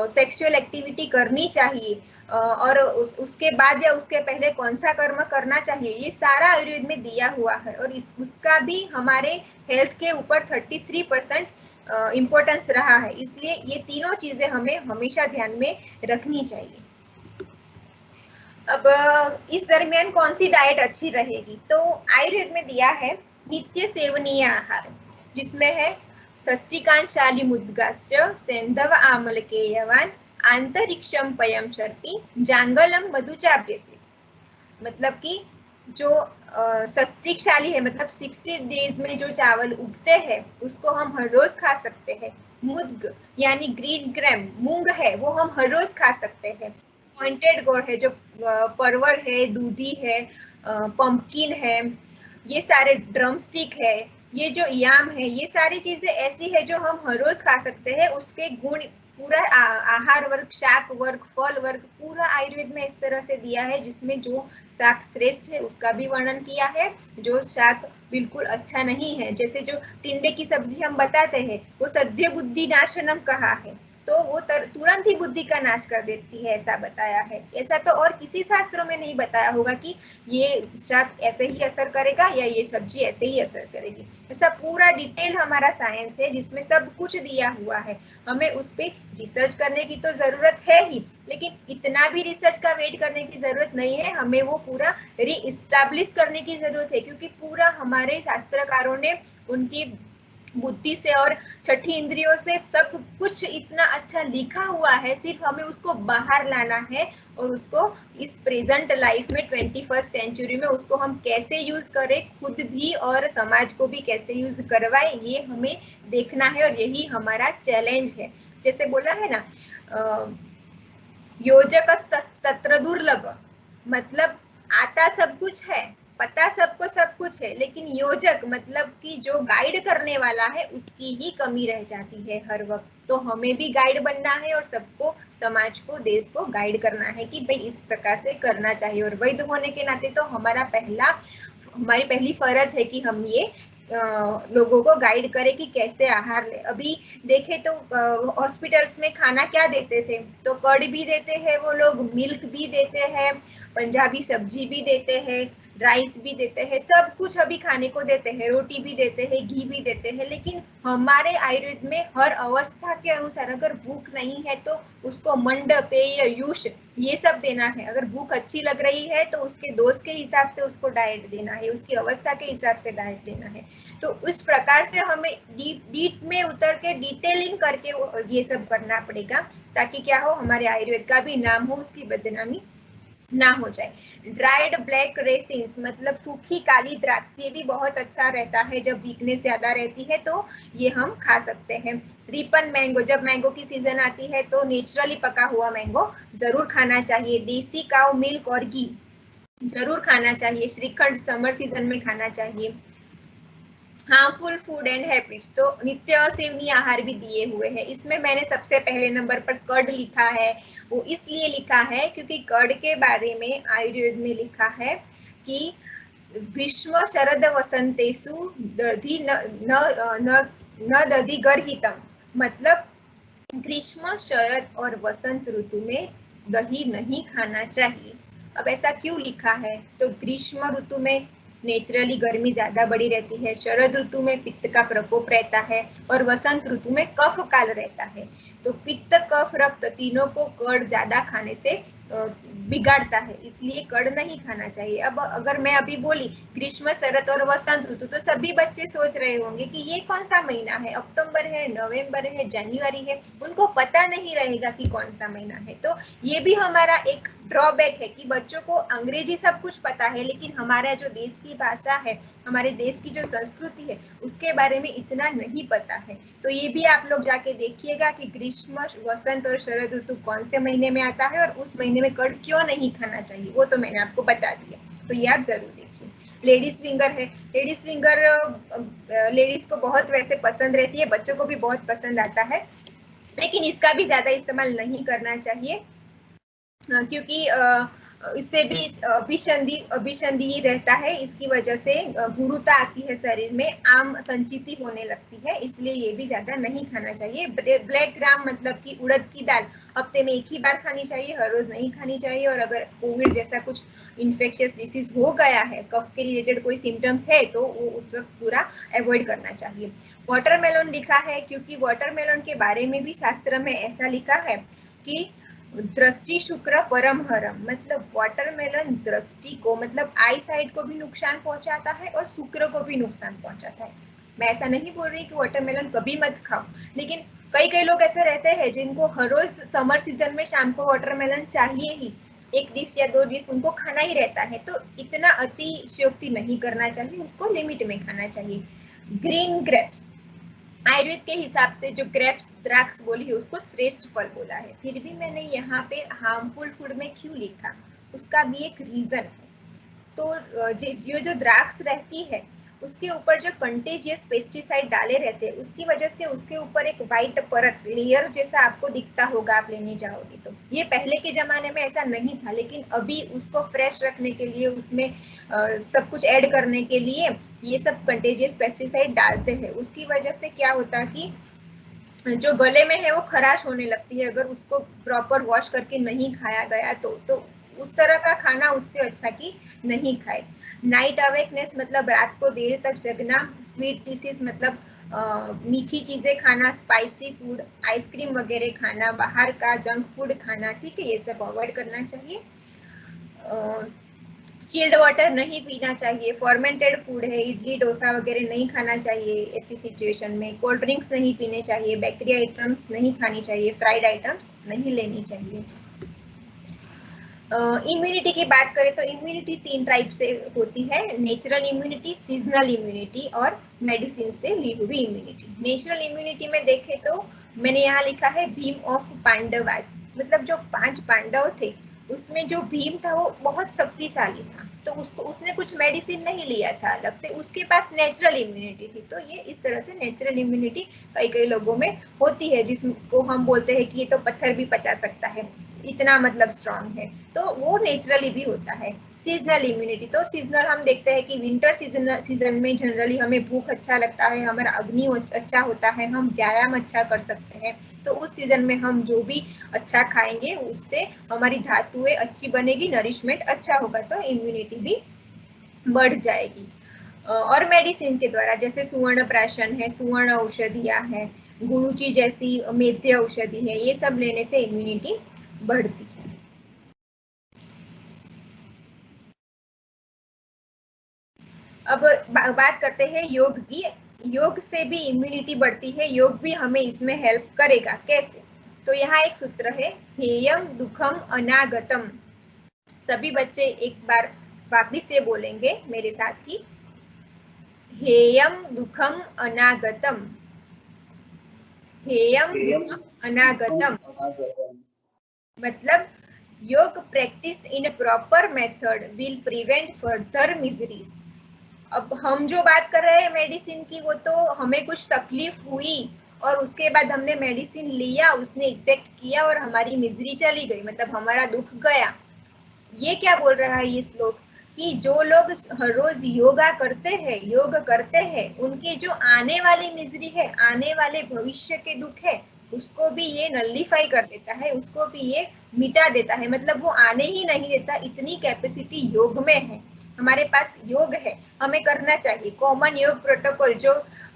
सेक्सुअल एक्टिविटी करनी चाहिए, और उसके बाद या उसके पहले कौन सा कर्म करना चाहिए, ये सारा आयुर्वेद में दिया हुआ है, और उसका भी हमारे हेल्थ के ऊपर 33% इम्पोर्टेंस रहा है, इसलिए ये तीनों चीजें हमें हमेशा ध्यान में रखनी चाहिए। अब इस दरमियान कौन सी डाइट अच्छी रहेगी? तो आयुर्वेद में दिया है नित्य सेवनीय आहार, जिसमें है षष्टिकांशाली मुद्गाश्च सेंधव आमलकेयवान आंतरिक्षम पयम शर्पी जांगलम मधुचाभ्यसित। मतलब कि जो षष्टिकशाली है, मतलब 60 डेज में जो चावल उगते हैं उसको हम हर रोज खा सकते हैं। मुद्ग यानी ग्रीन ग्राम मूंग है, वो हम हर रोज खा सकते हैं। पॉइंटेड गोड है, जो परवर है, दूधी है, पंपकिन है, ये सारे ड्रम स्टिक है, ये जो याम है, ये सारी चीजें ऐसी है जो हम हर रोज खा सकते हैं। उसके गुण पूरा आहार वर्ग, शाक वर्ग, फल वर्ग पूरा आयुर्वेद में इस तरह से दिया है, जिसमें जो शाक श्रेष्ठ है उसका भी वर्णन किया है, जो शाक बिल्कुल अच्छा नहीं है, जैसे जो टिंडे की सब्जी हम बताते हैं वो सद्य बुद्धि नाशनम कहा है, तो वो तुरंत ही बुद्धि का नाश कर देती है, ऐसा बताया है। ऐसा तो और किसी शास्त्रों में नहीं बताया होगा कि ये शाक ऐसे ही असर करेगा या ये सब्जी ऐसे ही असर करेगी। ऐसा पूरा डिटेल हमारा साइंस है जिसमें सब कुछ दिया हुआ है। हमें उस पर रिसर्च करने की तो जरूरत है ही, लेकिन इतना भी रिसर्च का वेट करने की जरूरत नहीं है, हमें वो पूरा रीइस्टैब्लिश करने की जरूरत है, क्योंकि पूरा हमारे शास्त्रकारों ने उनकी बुद्धि से और छठी इंद्रियों से सब कुछ इतना अच्छा लिखा हुआ है, सिर्फ हमें उसको बाहर लाना है और उसको इस प्रेजेंट लाइफ में 21st सेंचुरी में उसको हम कैसे यूज करें, खुद भी और समाज को भी कैसे यूज करवाए, ये हमें देखना है और यही हमारा चैलेंज है। जैसे बोला है ना, योजक तत्र दुर्लभ, मतलब आता सब कुछ है, पता सबको सब कुछ है, लेकिन योजक मतलब कि जो गाइड करने वाला है उसकी ही कमी रह जाती है हर वक्त। तो हमें भी गाइड बनना है और सबको, समाज को, देश को गाइड करना है कि भाई इस प्रकार से करना चाहिए। और वैद्य होने के नाते तो हमारी पहली फर्ज है कि हम ये लोगों को गाइड करें कि कैसे आहार ले। अभी देखे तो हॉस्पिटल्स में खाना क्या देते थे, तो कर्ड भी देते हैं वो लोग, मिल्क भी देते हैं, पंजाबी सब्जी भी देते हैं, राइस भी देते हैं, सब कुछ अभी खाने को देते हैं, रोटी भी देते हैं, घी भी देते हैं। लेकिन हमारे आयुर्वेद में हर अवस्था के अनुसार अगर भूख नहीं है तो उसको मंड, पेय, यूष ये सब देना है। अगर भूख अच्छी लग रही है तो उसके दोष के हिसाब से उसको डाइट देना है, उसकी अवस्था के हिसाब से डाइट देना है। तो उस प्रकार से हमें डीप में उतर के डिटेलिंग करके ये सब करना पड़ेगा, ताकि क्या हो, हमारे आयुर्वेद का भी नाम हो, उसकी बदनामी ना हो जाए। ड्राइड ब्लैक रेसिन्स मतलब सूखी काली द्राक्ष, ये भी बहुत अच्छा रहता है जब वीकनेस ज्यादा रहती है, तो ये हम खा सकते हैं। रिपन मैंगो, जब मैंगो की सीजन आती है तो नेचुरली पका हुआ मैंगो जरूर खाना चाहिए। देसी काऊ मिल्क और घी जरूर खाना चाहिए। श्रीखंड समर सीजन में खाना चाहिए। हार्मफुल फूड एंड हैबिट्स, तो नित्य सेवनीय आहार भी दिए हुए हैं। इसमें मैंने सबसे पहले नंबर पर कर्ड लिखा है, वो इसलिए लिखा है क्योंकि कर्ड के बारे में आयुर्वेद में लिखा है कि ग्रीष्म शरद वसंतेषु दधि न दधि गर्हितम, मतलब ग्रीष्म, शरद और वसंत ऋतु में दही नहीं खाना चाहिए। अब ऐसा क्यों लिखा है? तो ग्रीष्म ऋतु में नेचुरली गर्मी ज्यादा बढ़ी रहती है, शरद ऋतु में पित्त का प्रकोप रहता है और वसंत ऋतु में कफ काल रहता है। तो पित्त, कफ, रक्त तीनों को कर्ड ज्यादा खाने से बिगाड़ता है, इसलिए कर्ड नहीं खाना चाहिए। अब अगर मैं अभी बोली ग्रीष्म, शरद और वसंत ऋतु, तो सभी बच्चे सोच रहे होंगे कि ये कौन सा महीना है, अक्टूबर है, नवंबर है, जनवरी है, उनको पता नहीं रहेगा कि कौन सा महीना है। तो ये भी हमारा एक ड्रॉबैक है कि बच्चों को अंग्रेजी सब कुछ पता है, लेकिन हमारा जो देश की भाषा है, हमारे देश की जो संस्कृति है, उसके बारे में इतना नहीं पता है। तो ये भी आप लोग जाके देखिएगा कि ग्रीष्म, वसंत और शरद ऋतु कौन से महीने में आता है और उस महीने में कर्ड क्यों नहीं खाना चाहिए, वो तो मैंने आपको बता दिया, तो ये आप जरूर देखिए। लेडीज फिंगर है, लेडीज फिंगर लेडीज को बहुत वैसे पसंद रहती है, बच्चों को भी बहुत पसंद आता है, लेकिन इसका भी ज्यादा इस्तेमाल नहीं करना चाहिए, क्योंकि इससे भी अभिसंधि रहता है, इसकी वजह से गुरुता आती है शरीर में, आम संचिति होने लगती है, इसलिए ये भी ज्यादा नहीं खाना चाहिए। ब्लैक ग्राम मतलब कि उड़द की दाल हफ्ते में एक ही बार खानी चाहिए, हर रोज नहीं खानी चाहिए। और अगर कोविड जैसा कुछ इन्फेक्शियस डिसीज हो गया है, कफ के रिलेटेड कोई सिम्टम्स है, तो वो उस वक्त पूरा अवॉइड करना चाहिए। वाटरमेलन लिखा है क्योंकि वाटरमेलन के बारे में भी शास्त्र में ऐसा लिखा है कि दृष्टि शुक्र परम हरम, मतलब वाटरमेलन दृष्टि को, मतलब आई साइड को भी नुकसान पहुंचाता है और शुक्र को भी नुकसान पहुंचाता है। मैं ऐसा नहीं बोल रही कि वाटरमेलन कभी मत खाओ, लेकिन कई कई लोग ऐसे रहते हैं जिनको हर रोज समर सीजन में शाम को वाटरमेलन चाहिए ही, एक डिश या दो डिश उनको खाना ही रहता है, तो इतना अतिशयोक्ति नहीं करना चाहिए, उसको लिमिट में खाना चाहिए। ग्रीन ग्रेप्स, आयुर्वेद के हिसाब से जो ग्रेप्स द्राक्ष बोली है उसको श्रेष्ठ फल बोला है, फिर भी मैंने यहाँ पे हार्मफुल फूड में क्यों लिखा, उसका भी एक रीजन है। तो ये जो द्राक्ष रहती है उसके ऊपर जो कंटेजियस पेस्टिसाइड डाले रहते हैं उसकी वजह से उसके ऊपर एक वाइट परत लेयर जैसा आपको दिखता होगा आप लेने जाओगे तो। ये पहले के जमाने में ऐसा नहीं था, लेकिन अभी उसको फ्रेश रखने के लिए उसमें सब कुछ ऐड करने के लिए ये सब कंटेजियस पेस्टिसाइड डालते हैं। उसकी वजह से क्या होता है कि जो गले में है वो खराश होने लगती है अगर उसको प्रॉपर वॉश करके नहीं खाया गया तो उस तरह का खाना उससे अच्छा कि नहीं खाए। नाइट अवेकनेस मतलब रात को देर तक जगना। स्वीट डिशेस मतलब मीठी चीजें खाना, स्पाइसी फूड, आइसक्रीम वगैरह खाना, बाहर का जंक फूड खाना, ठीक है, ये सब अवॉइड करना चाहिए। चिल्ड वाटर नहीं पीना चाहिए, फॉर्मेंटेड फूड है, इडली डोसा वगैरह नहीं खाना चाहिए ऐसी सिचुएशन में। कोल्ड ड्रिंक्स नहीं पीने चाहिए, बेकरी आइटम्स नहीं खानी चाहिए, फ्राइड आइटम्स नहीं लेनी चाहिए। इम्यूनिटी की बात करें तो इम्यूनिटी 3 टाइप से होती है, नेचुरल इम्यूनिटी, सीजनल इम्यूनिटी और मेडिसिन से ली हुई इम्यूनिटी। नेचुरल इम्यूनिटी में देखें तो मैंने यहाँ लिखा है भीम ऑफ पांडवास, मतलब जो 5 पांडव थे उसमें जो भीम था वो बहुत शक्तिशाली था, तो उसने कुछ मेडिसिन नहीं लिया था अलग से, उसके पास नेचुरल इम्यूनिटी थी। तो ये इस तरह से नेचुरल इम्यूनिटी कई लोगों में होती है, जिसको हम बोलते हैं कि ये तो पत्थर भी पचा सकता है, इतना मतलब स्ट्रांग है, तो वो नेचुरली भी होता है। सीजनल इम्यूनिटी, तो सीजनल हम देखते हैं कि विंटर सीजन में जनरली हमें भूख अच्छा लगता है, हमारा अग्नि अच्छा होता है, हम व्यायाम अच्छा कर सकते हैं, तो उस सीजन में हम जो भी अच्छा खाएंगे उससे हमारी धातुएं अच्छी बनेगी, नरिशमेंट अच्छा होगा, तो इम्यूनिटी भी बढ़ जाएगी। और मेडिसिन के द्वारा जैसे सुवर्ण प्राशन है, सुवर्ण औषधियां है, गुरुची जैसी मेध्य औषधि है, ये सब लेने से इम्यूनिटी बढ़ती है। अब बात करते हैं योग की। योग से भी इम्यूनिटी बढ़ती है, योग भी हमें इसमें हेल्प करेगा। कैसे? तो यहाँ एक सूत्र है, हेयम दुखम अनागतम। सभी बच्चे एक बार वापिस से बोलेंगे मेरे साथ ही, हेयम दुखम अनागतम, हेयम दुखम अनागतम, मतलब योग practice in proper method will prevent further miseries. अब हम जो बात कर रहे हैं मेडिसिन की, वो तो हमें कुछ तकलीफ हुई और उसके बाद हमने मेडिसिन लिया, उसने इफेक्ट किया और हमारी मिजरी चली गई, मतलब हमारा दुख गया। ये क्या बोल रहा है ये श्लोक कि जो लोग हर रोज योगा करते हैं, योग करते हैं, उनकी जो आने वाली मिजरी है, आने वाले भविष्य के दुख है, उसको भी ये नलिफाई कर देता है, उसको भी ये मिटा देता है, मतलब वो आने ही नहीं देता। इतनी कैपेसिटी योग में है, हमारे पास योग है, हमें करना चाहिए। कॉमन योग प्रोटोकॉल जो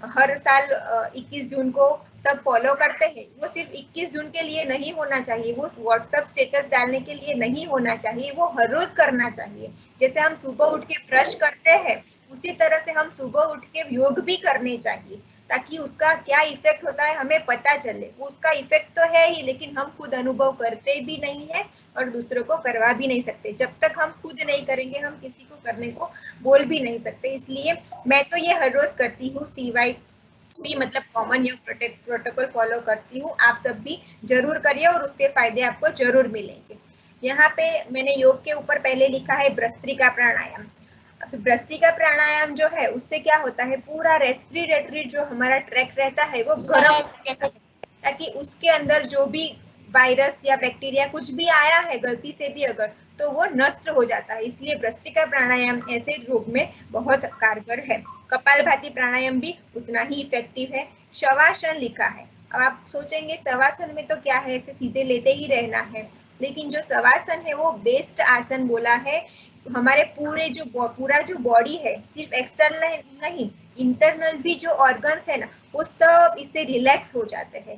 हर साल 21 जून को सब फॉलो करते हैं, वो सिर्फ 21 जून के लिए नहीं होना चाहिए, वो व्हाट्सएप स्टेटस डालने के लिए नहीं होना चाहिए, वो हर रोज करना चाहिए। जैसे हम सुबह उठ के ब्रश करते हैं, उसी तरह से हम सुबह उठ के योग भी करने चाहिए, ताकि उसका क्या इफेक्ट होता है हमें पता चले। उसका इफेक्ट तो है ही, लेकिन हम खुद अनुभव करते भी नहीं है और दूसरों को करवा भी नहीं सकते। जब तक हम खुद नहीं करेंगे हम किसी को करने को बोल भी नहीं सकते। इसलिए मैं तो ये हर रोज करती हूँ, CYP मतलब कॉमन योग प्रोटोकॉल फॉलो करती हूँ। आप सब भी जरूर करिए और उसके फायदे आपको जरूर मिलेंगे। यहाँ पे मैंने योग के ऊपर पहले लिखा है भस्त्रिका प्राणायाम। भस्त्रिका प्राणायाम जो है उससे क्या होता है, पूरा रेस्पिरेटरी जो हमारा ट्रैक रहता है वो गर्म, ताकि उसके अंदर जो भी वायरस या बैक्टीरिया कुछ भी आया है गलती से भी अगर, तो वो नष्ट हो जाता है। इसलिए भस्त्रिका प्राणायाम ऐसे रोग में बहुत कारगर है। कपालभाति प्राणायाम भी उतना ही इफेक्टिव है। शवासन लिखा है। अब आप सोचेंगे शवासन में तो क्या है, ऐसे सीधे लेटे ही रहना है, लेकिन जो शवासन है वो बेस्ट आसन बोला है। हमारे पूरा जो बॉडी है, सिर्फ एक्सटर्नल नहीं, इंटरनल भी जो ऑर्गन्स है ना, वो सब इससे रिलैक्स हो जाते हैं।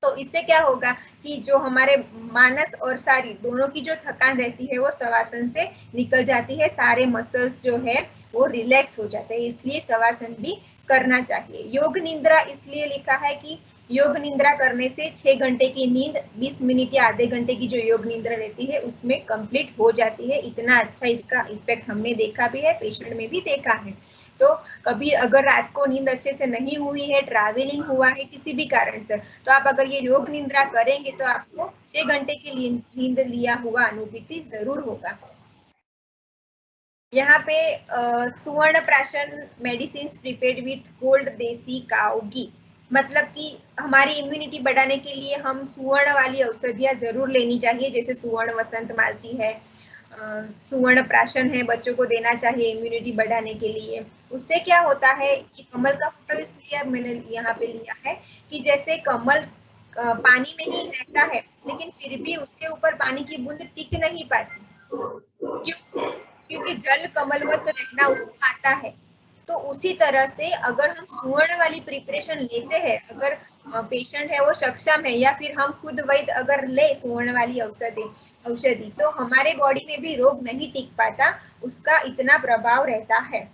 तो इससे क्या होगा कि जो हमारे मानस और शारीर दोनों की जो थकान रहती है वो शवासन से निकल जाती है, सारे मसल्स जो है वो रिलैक्स हो जाते हैं, इसलिए शवासन भी करना चाहिए। योग निद्रा इसलिए लिखा है कि योग निद्रा करने से 6 घंटे की नींद 20 मिनट या आधे घंटे की जो योग निद्रा रहती है उसमें कंप्लीट हो जाती है। इतना अच्छा इसका इफेक्ट हमने देखा भी है, पेशेंट में भी देखा है। तो कभी अगर रात को नींद अच्छे से नहीं हुई है, ट्रैवलिंग हुआ है किसी भी कारण से, तो आप अगर ये योग निद्रा करेंगे तो आपको 6 घंटे की नींद लिया हुआ अनुभूति जरूर होगा। यहाँ पे सुवर्ण प्राशन मेडिसिन प्रिपेयर्ड विथ कोल्ड देसी काऊ घी, मतलब कि हमारी इम्यूनिटी बढ़ाने के लिए हम सुवर्ण वाली औषधियाँ जरूर लेनी चाहिए, जैसे सुवर्ण वसंत मालती है, सुवर्ण प्राशन है, बच्चों को देना चाहिए इम्यूनिटी बढ़ाने के लिए। उससे क्या होता है कि कमल का फोटो इसलिए मैंने यहाँ पे लिया है कि जैसे कमल पानी में ही रहता है लेकिन फिर भी उसके ऊपर पानी की बूंद टिक नहीं पाती, क्यों? क्योंकि जल कमलवत रहना उसको आता है। तो उसी तरह से अगर हम सुवर्ण वाली प्रिपरेशन लेते हैं, अगर पेशेंट है वो सक्षम है या फिर हम खुद वैद्य अगर ले सुवर्ण वाली औषधि तो हमारे बॉडी में भी रोग नहीं टिक पाता, उसका इतना प्रभाव रहता है।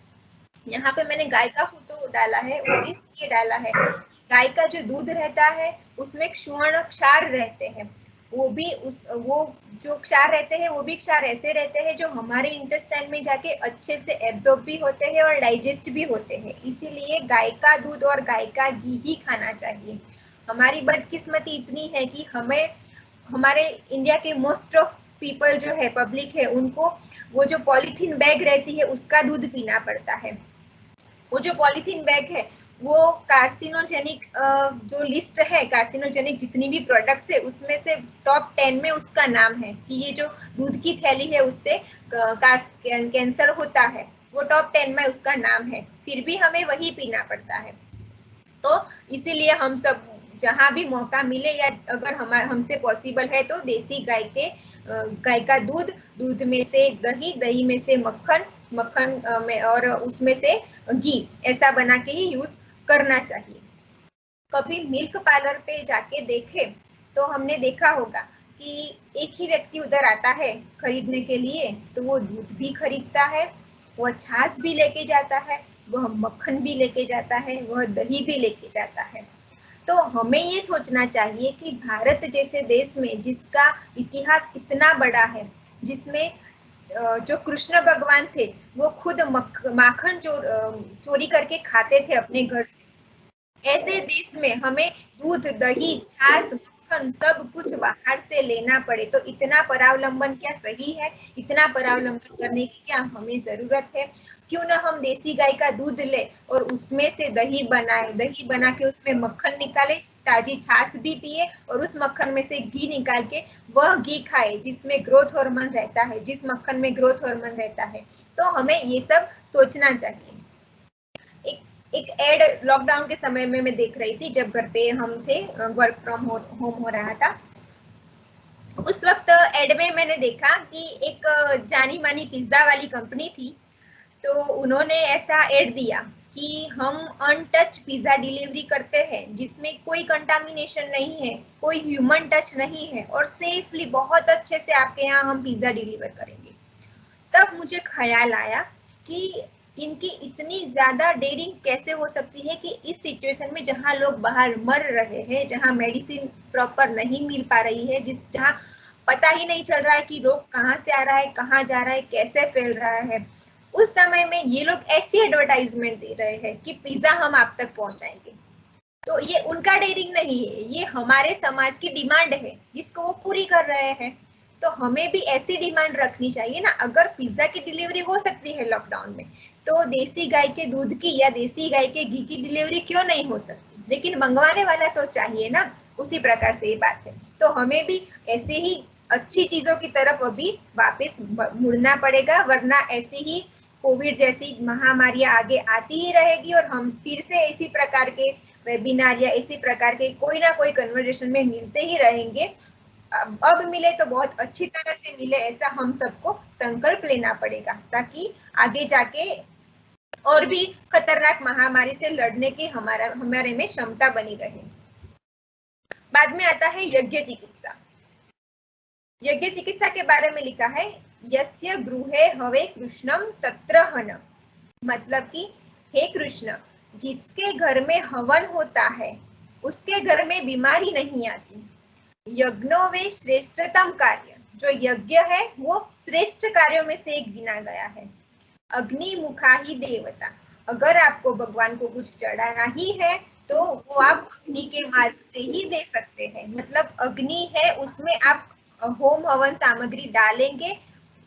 यहाँ पे मैंने गाय का फोटो डाला है, वो इसलिए डाला है, गाय का जो दूध रहता है उसमें सुवर्ण क्षार रहते हैं, वो जो क्षार रहते हैं वो भी क्षार ऐसे रहते हैं जो हमारे इंटेस्टाइन में जाके अच्छे से एब्जॉर्ब भी होते हैं और डाइजेस्ट भी होते हैं। इसीलिए गाय का दूध और गाय का घी ही खाना चाहिए। हमारी बदकिस्मती इतनी है कि हमें हमारे इंडिया के मोस्ट ऑफ पीपल जो है पब्लिक है उनको वो जो पॉलीथीन बैग रहती है उसका दूध पीना पड़ता है। वो जो पॉलीथीन बैग है वो कार्सिनोजेनिक जो लिस्ट है, कार्सिनोजेनिक जितनी भी प्रोडक्ट्स है उसमें से टॉप 10 में उसका नाम है कि ये जो दूध की थैली है उससे कैंसर होता है, वो टॉप 10 में उसका नाम है, फिर भी हमें वही पीना पड़ता है। तो इसीलिए हम सब जहाँ भी मौका मिले या अगर हमसे पॉसिबल है तो देसी गाय का दूध में से दही, दही में से मक्खन में और उसमें से घी, ऐसा बना के ही यूज करना चाहिए। कभी मिल्क पार्लर पे जाके देखे तो हमने देखा होगा कि एक ही व्यक्ति उधर आता है खरीदने के लिए, तो वो दूध भी खरीदता है, वह छाछ भी लेके जाता है, वह मक्खन भी लेके जाता है, वह दही भी लेके जाता है। तो हमें ये सोचना चाहिए कि भारत जैसे देश में जिसका इतिहास इतना बड़ा है, जिसमें जो कृष्ण भगवान थे वो खुद माखन चोरी करके खाते थे अपने घर से, ऐसे देश में हमें दूध, दही, छाछ, मक्खन सब कुछ बाहर से लेना पड़े तो इतना परावलंबन क्या सही है? इतना परावलंबन करने की क्या हमें जरूरत है? क्यों ना हम देसी गाय का दूध ले और उसमें से दही बनाए, दही बना के उसमें मक्खन निकाले, ताजी छाछ भी पिए और उस मक्खन में से घी निकाल के वह घी खाए जिसमें ग्रोथ हार्मोन रहता है, जिस मक्खन में ग्रोथ हार्मोन रहता है। तो हमें ये सब सोचना चाहिए। एक एड लॉकडाउन के समय में मैं देख रही थी, जब घर पे हम थे, वर्क फ्रॉम होम हो रहा था, उस वक्त एड में मैंने देखा कि एक जानी मानी पिज्जा वाली कंपनी थी, तो उन्होंने ऐसा एड दिया कि हम अनटच पिज्जा डिलीवरी करते हैं जिसमें कोई कंटामिनेशन नहीं है, कोई ह्यूमन टच नहीं है और सेफली बहुत अच्छे से आपके यहाँ हम पिज्जा डिलीवर करेंगे। तब मुझे ख्याल आया कि इनकी इतनी ज्यादा डेयरिंग कैसे हो सकती है कि इस सिचुएशन में जहां लोग बाहर मर रहे हैं, जहां मेडिसिन प्रॉपर नहीं मिल पा रही है, जहां पता ही नहीं चल रहा है कि रोग कहाँ से आ रहा है, कहाँ जा रहा है, कैसे फैल रहा है, उस समय में ये लोग ऐसी एडवर्टाइजमेंट दे रहे हैं कि पिज्जा हम आप तक पहुंचाएंगे। तो ये उनका डेयरिंग नहीं है, ये हमारे समाज की डिमांड है जिसको वो पूरी कर रहे हैं। तो हमें भी ऐसी डिमांड रखनी चाहिए ना। अगर पिज्जा की डिलीवरी हो सकती है लॉकडाउन में, तो देसी गाय के दूध की या देसी गाय के घी की डिलीवरी क्यों नहीं हो सकती? लेकिन मंगवाने वाला तो चाहिए ना। उसी प्रकार से ये बात है, तो हमें भी ऐसे ही अच्छी चीजों की तरफ अभी वापस मुड़ना पड़ेगा, वरना ऐसे ही कोविड जैसी महामारियां आगे आती ही रहेगी और हम फिर से इसी प्रकार के वेबिनार या इसी प्रकार के कोई ना कोई कन्वर्सेशन में मिलते ही रहेंगे। अब मिले तो बहुत अच्छी तरह से मिले, ऐसा हम सबको संकल्प लेना पड़ेगा ताकि आगे जाके और भी खतरनाक महामारी से लड़ने की हमारे में क्षमता बनी रहे। बाद में आता है यज्ञ चिकित्सा। यज्ञ चिकित्सा के बारे में लिखा है यस्य गृहे हवे कृष्णम तत्र हन, मतलब कि हे कृष्ण, जिसके घर में हवन होता है उसके घर में बीमारी नहीं आती। यज्ञो वे श्रेष्ठतम कार्य, जो यज्ञ है वो श्रेष्ठ कार्यों में से एक गिना गया है। अग्नि मुखा ही देवता, अगर आपको भगवान को कुछ चढ़ाना ही है तो वो आप अग्नि के मार्ग से ही दे सकते हैं। मतलब अग्नि है, उसमें आप होम हवन सामग्री डालेंगे,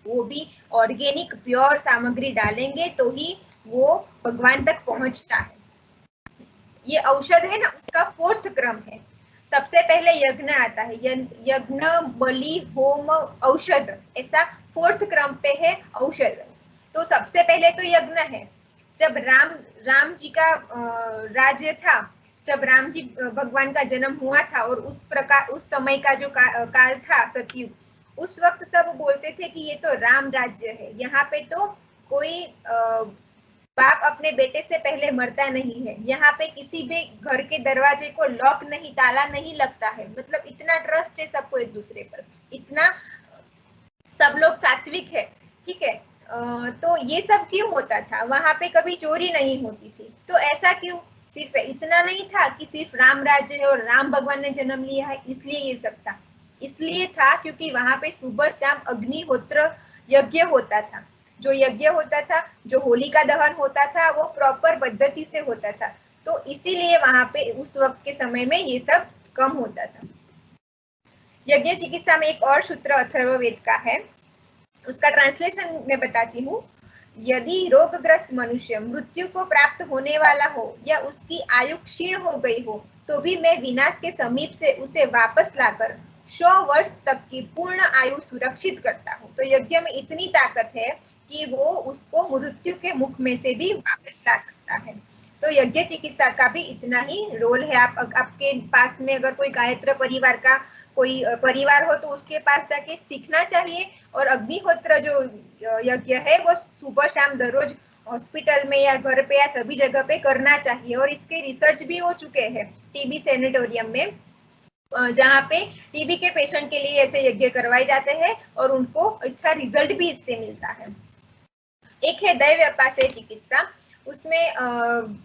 वो भी ऑर्गेनिक प्योर सामग्री डालेंगे तो ही वो भगवान तक पहुंचता है। ये औषध है ना, उसका 4th क्रम है। सबसे पहले यज्ञ आता है, यज्ञ बलि होम औषध, ऐसा 4th क्रम पे है औषध। तो सबसे पहले तो यज्ञ है। जब राम जी का राज्य था, जब राम जी भगवान का जन्म हुआ था और उस समय का जो काल था सतयुग, उस वक्त सब बोलते थे कि ये तो राम राज्य है, यहाँ पे तो कोई बाप अपने बेटे से पहले मरता नहीं है, यहाँ पे किसी भी घर के दरवाजे को लॉक नहीं, ताला नहीं लगता है। मतलब इतना ट्रस्ट है सबको एक दूसरे पर, इतना सब लोग सात्विक है, ठीक है। तो ये सब क्यों होता था? वहां पे कभी चोरी नहीं होती थी, तो ऐसा क्यों? सिर्फ इतना नहीं था कि सिर्फ राम राज्य है और राम भगवान ने जन्म लिया है इसलिए ये सब था। इसलिए था क्योंकि वहां पे सुबह शाम अग्निहोत्र यज्ञ होता था। जो यज्ञ होता था, जो होलिका दहन होता था, वो प्रॉपर पद्धति से होता था। तो इसीलिए वहां पे उस वक्त के समय में ये सब कम होता था। यज्ञ चिकित्सा में एक और सूत्र अथर्ववेद का है, उसका ट्रांसलेशन मैं बताती हूँ। यदि रोगग्रस्त मनुष्य मृत्यु को प्राप्त होने वाला हो या उसकी आयु क्षीण हो गई हो तो भी मैं विनाश के समीप से उसे वापस लाकर 100 वर्ष तक की पूर्ण आयु सुरक्षित करता हूँ। तो यज्ञ में इतनी ताकत है कि वो उसको मृत्यु के मुख में से भी वापस ला सकता है। तो यज्ञ चिकित्सा का भी इतना ही रोल है। आपके पास में अगर कोई गायत्र परिवार का कोई परिवार हो तो उसके पास जाके सीखना चाहिए। और अग्निहोत्र जो यज्ञ है वो सुबह शाम दररोज हॉस्पिटल में या घर पे या सभी जगह पे करना चाहिए। और इसके रिसर्च भी हो चुके हैं टीबी सैनिटोरियम में, जहाँ पे टीबी के पेशेंट के लिए ऐसे यज्ञ करवाए जाते हैं और उनको अच्छा रिजल्ट भी इससे मिलता है। एक है दैव्यपाशय चिकित्सा, उसमें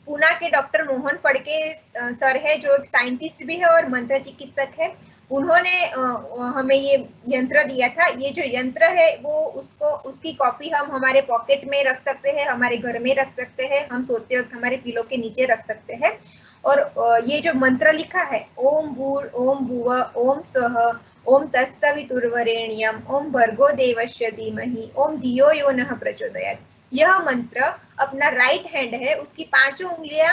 पूना के डॉक्टर मोहन फड़के सर है, जो एक साइंटिस्ट भी है और मंत्र चिकित्सक है। उन्होंने हमें ये यंत्र दिया था। ये जो यंत्र है वो उसकी कॉपी हम हमारे पॉकेट में रख सकते हैं, हमारे घर में रख सकते हैं, हम सोते वक्त हमारे पिलो के नीचे रख सकते हैं। और ये जो मंत्र लिखा है, ओम भूर ओम भुव ओम स्वः ओम तत्सवितुर्वरेण्यम ओम भर्गो देवस्य धीमहि ओम धियो यो नः प्रचोदयात्, यह मंत्र अपना राइट हैंड है, उसकी 5 उंगलियां,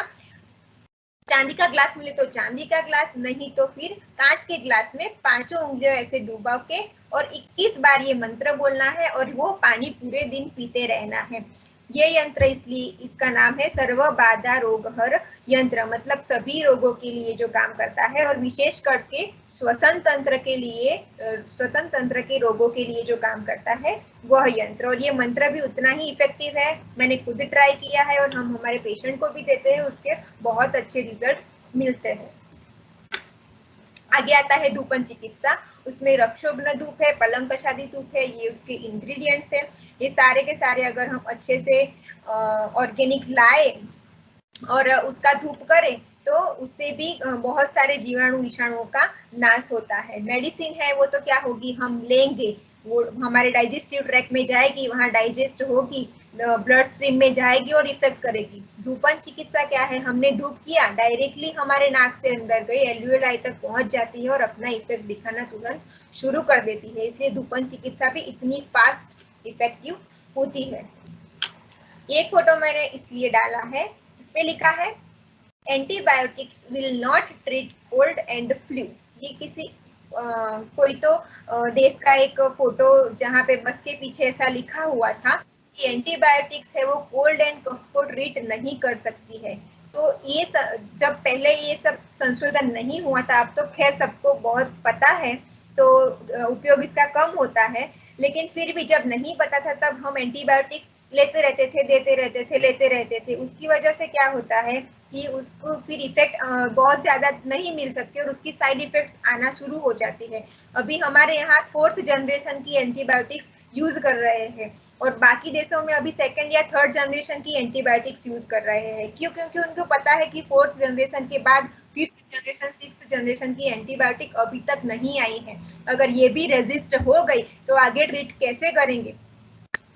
चांदी का ग्लास मिले तो चांदी का ग्लास, नहीं तो फिर कांच के ग्लास में 5 उंगलियां ऐसे डुबा के और 21 बार ये मंत्र बोलना है और वो पानी पूरे दिन पीते रहना है। ये यंत्र इसलिए इसका नाम है सर्व बाधा रोगहर यंत्र, मतलब सभी रोगों के लिए जो काम करता है और विशेष करके श्वसन तंत्र के लिए, श्वसन तंत्र के रोगों के लिए जो काम करता है वह यंत्र। और ये मंत्र भी उतना ही इफेक्टिव है, मैंने खुद ट्राई किया है और हम हमारे पेशेंट को भी देते हैं, उसके बहुत अच्छे रिजल्ट मिलते हैं। आगे आता है धूपन चिकित्सा, उसमें रक्षोघ्न धूप है, पलंग कशादी धूप है, ये उसके इंग्रेडिएंट्स है। ये सारे के सारे अगर हम अच्छे से ऑर्गेनिक लाए और उसका धूप करें तो उससे भी बहुत सारे जीवाणु विषाणुओं का नाश होता है। मेडिसिन है वो तो क्या होगी, हम लेंगे, वो हमारे डाइजेस्टिव ट्रैक में जाएगी, वहां डाइजेस्ट होगी, ब्लड स्ट्रीम में जाएगी और इफेक्ट करेगी। धूपन चिकित्सा क्या है, हमने धूप किया, डायरेक्टली हमारे नाक से अंदर गई, एल्वियोलाई तक पहुंच जाती है और अपना इफेक्ट दिखाना तुरंत शुरू कर देती है। इसलिए धूपन चिकित्सा भी इतनी फास्ट इफेक्टिव होती है। एक फोटो मैंने इसलिए डाला है, इसमें लिखा है antibiotics will not treat cold and flu. ये किसी कोई तो देश का एक फोटो जहाँ पे बस के पीछे ऐसा लिखा हुआ था कि एंटीबायोटिक्स है वो कोल्ड एंड कफ को ट्रीट नहीं कर सकती है। तो ये जब पहले ये सब संशोधन नहीं हुआ था, अब तो खैर सबको बहुत पता है तो उपयोग इसका कम होता है, लेकिन फिर भी जब नहीं पता था तब हम एंटीबायोटिक्स लेते रहते थे, देते रहते थे, लेते रहते थे। उसकी वजह से क्या होता है कि उसको फिर इफेक्ट बहुत ज्यादा नहीं मिल सकते और उसकी साइड इफेक्ट्स आना शुरू हो जाती है। अभी हमारे यहाँ 4th जनरेशन की एंटीबायोटिक्स यूज कर रहे हैं और बाकी देशों में अभी 2nd या 3rd जनरेशन की एंटीबायोटिक्स यूज कर रहे हैं। क्यों? क्योंकि उनको पता है कि 4th जनरेशन के बाद 5th जनरेशन, 6th जनरेशन की एंटीबायोटिक अभी तक नहीं आई है। अगर ये भी रेजिस्ट हो गई तो आगे ट्रीट कैसे करेंगे?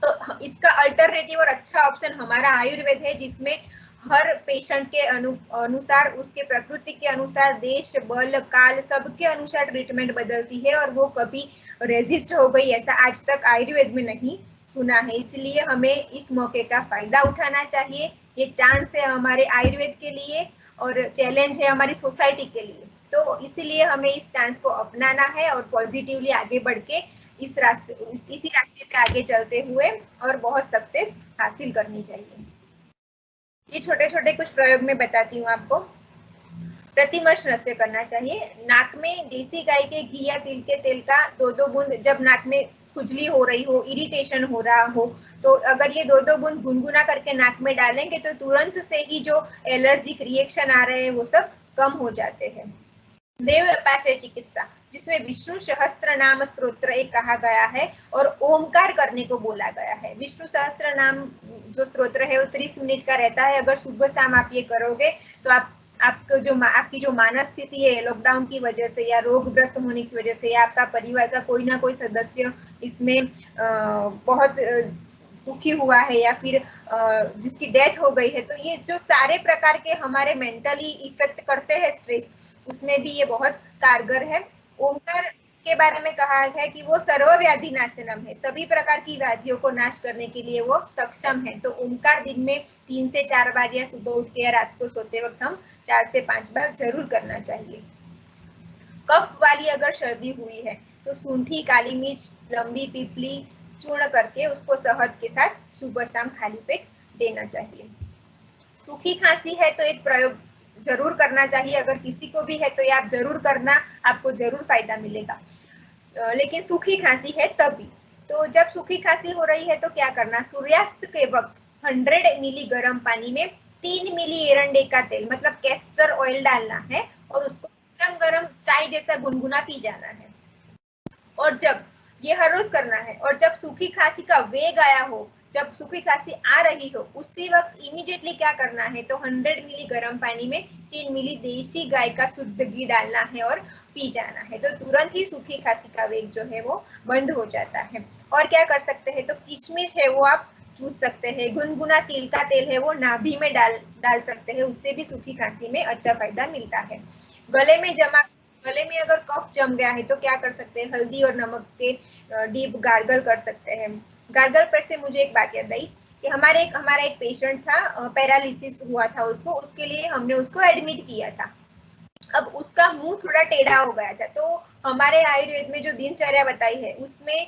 तो इसका अल्टरनेटिव और अच्छा ऑप्शन हमारा आयुर्वेद है, जिसमें हर पेशेंट के अनुसार, उसके प्रकृति के अनुसार, देश, बल, काल सबके अनुसार ट्रीटमेंट बदलती है और वो कभी रेजिस्ट हो गई ऐसा आज तक आयुर्वेद में नहीं सुना है। इसलिए हमें इस मौके का फायदा उठाना चाहिए। ये चांस है हमारे आयुर्वेद के लिए और चैलेंज है हमारी सोसाइटी के लिए। तो इसीलिए हमें इस चांस को अपनाना है और पॉजिटिवली आगे बढ़ के इसी रास्ते पे आगे चलते हुए और बहुत सक्सेस हासिल करनी चाहिए। ये छोटे छोटे कुछ प्रयोग में बताती हूँ आपको। प्रतिमर्श नस्य करना चाहिए। नाक में देसी गाय के घी या तिल के तेल का 2-2 बूंद, जब नाक में खुजली हो रही हो, इरिटेशन हो रहा हो, तो अगर ये 2-2 बूंद गुनगुना करके नाक में डालेंगे तो तुरंत से ही जो एलर्जिक रिएक्शन आ रहे हैं वो सब कम हो जाते हैं। देव व्यापाशय चिकित्सा, जिसमें विष्णु सहस्त्र नाम स्तोत्र एक कहा गया है और ओमकार करने को बोला गया है। विष्णु सहस्त्र नाम जो स्तोत्र है वो 30 मिनट का रहता है। अगर सुबह शाम आप ये करोगे तो आपकी जो मानस स्थिति है लॉकडाउन की वजह से या रोगग्रस्त होने की वजह से या आपका परिवार का कोई ना कोई सदस्य इसमें बहुत दुखी हुआ है या फिर जिसकी डेथ हो गई है, तो ये जो सारे प्रकार के हमारे मेंटली इफेक्ट करते हैं स्ट्रेस, उसमें भी ये बहुत कारगर है। ओंकार के बारे में कहा है कि वो सर्वव्याधि नाशनम है, सभी प्रकार की व्याधियों को नाश करने के लिए वो सक्षम है। तो ओंकार दिन में 3 से 4 बार या सुबह उठ के या रात को सोते वक्त हम 4 से 5 बार जरूर करना चाहिए। कफ वाली अगर सर्दी हुई है तो सूंठी, काली मिर्च, लंबी पीपली चूर्ण करके उसको शहद के साथ सुबह शाम खाली पेट देना चाहिए। सूखी खांसी है तो एक प्रयोग जरूर करना चाहिए। अगर किसी को भी है तो ये आप जरूर करना, आपको जरूर फायदा मिलेगा। लेकिन सूखी खांसी है तभी। तो जब सूखी खांसी हो रही है तो क्या करना? सूर्यास्त के वक्त 100 मिली गर्म पानी में 3 मिली एरंडे का तेल मतलब कैस्टर ऑयल डालना है और उसको गरम गरम चाय जैसा गुनगुना पी जाना है। और जब ये हर रोज करना है और जब सूखी खांसी का वेग आया हो, जब सूखी खांसी आ रही हो, उसी वक्त इमीडिएटली क्या करना है तो 100 मिली गर्म पानी में 3 मिली देसी गाय का शुद्ध घी डालना है और पी जाना है। तो तुरंत ही सूखी खांसी का वेग जो है वो बंद हो जाता है। और क्या कर सकते हैं तो किशमिश है वो आप चूस सकते हैं। गुनगुना तिल का तेल है वो नाभि में डाल सकते हैं, उससे भी सूखी खांसी में अच्छा फायदा मिलता है। गले में अगर कफ जम गया है तो क्या कर सकते हैं? हल्दी और नमक के डीप गार्गल कर सकते हैं। गार्गल पर से मुझे एक बात याद आई कि हमारा एक पेशेंट था, पैरालिसिस हुआ था उसको, उसके लिए हमने उसको एडमिट किया था। अब उसका मुंह थोड़ा टेढ़ा हो गया था, तो हमारे आयुर्वेद में जो दिनचर्या बताई है उसमें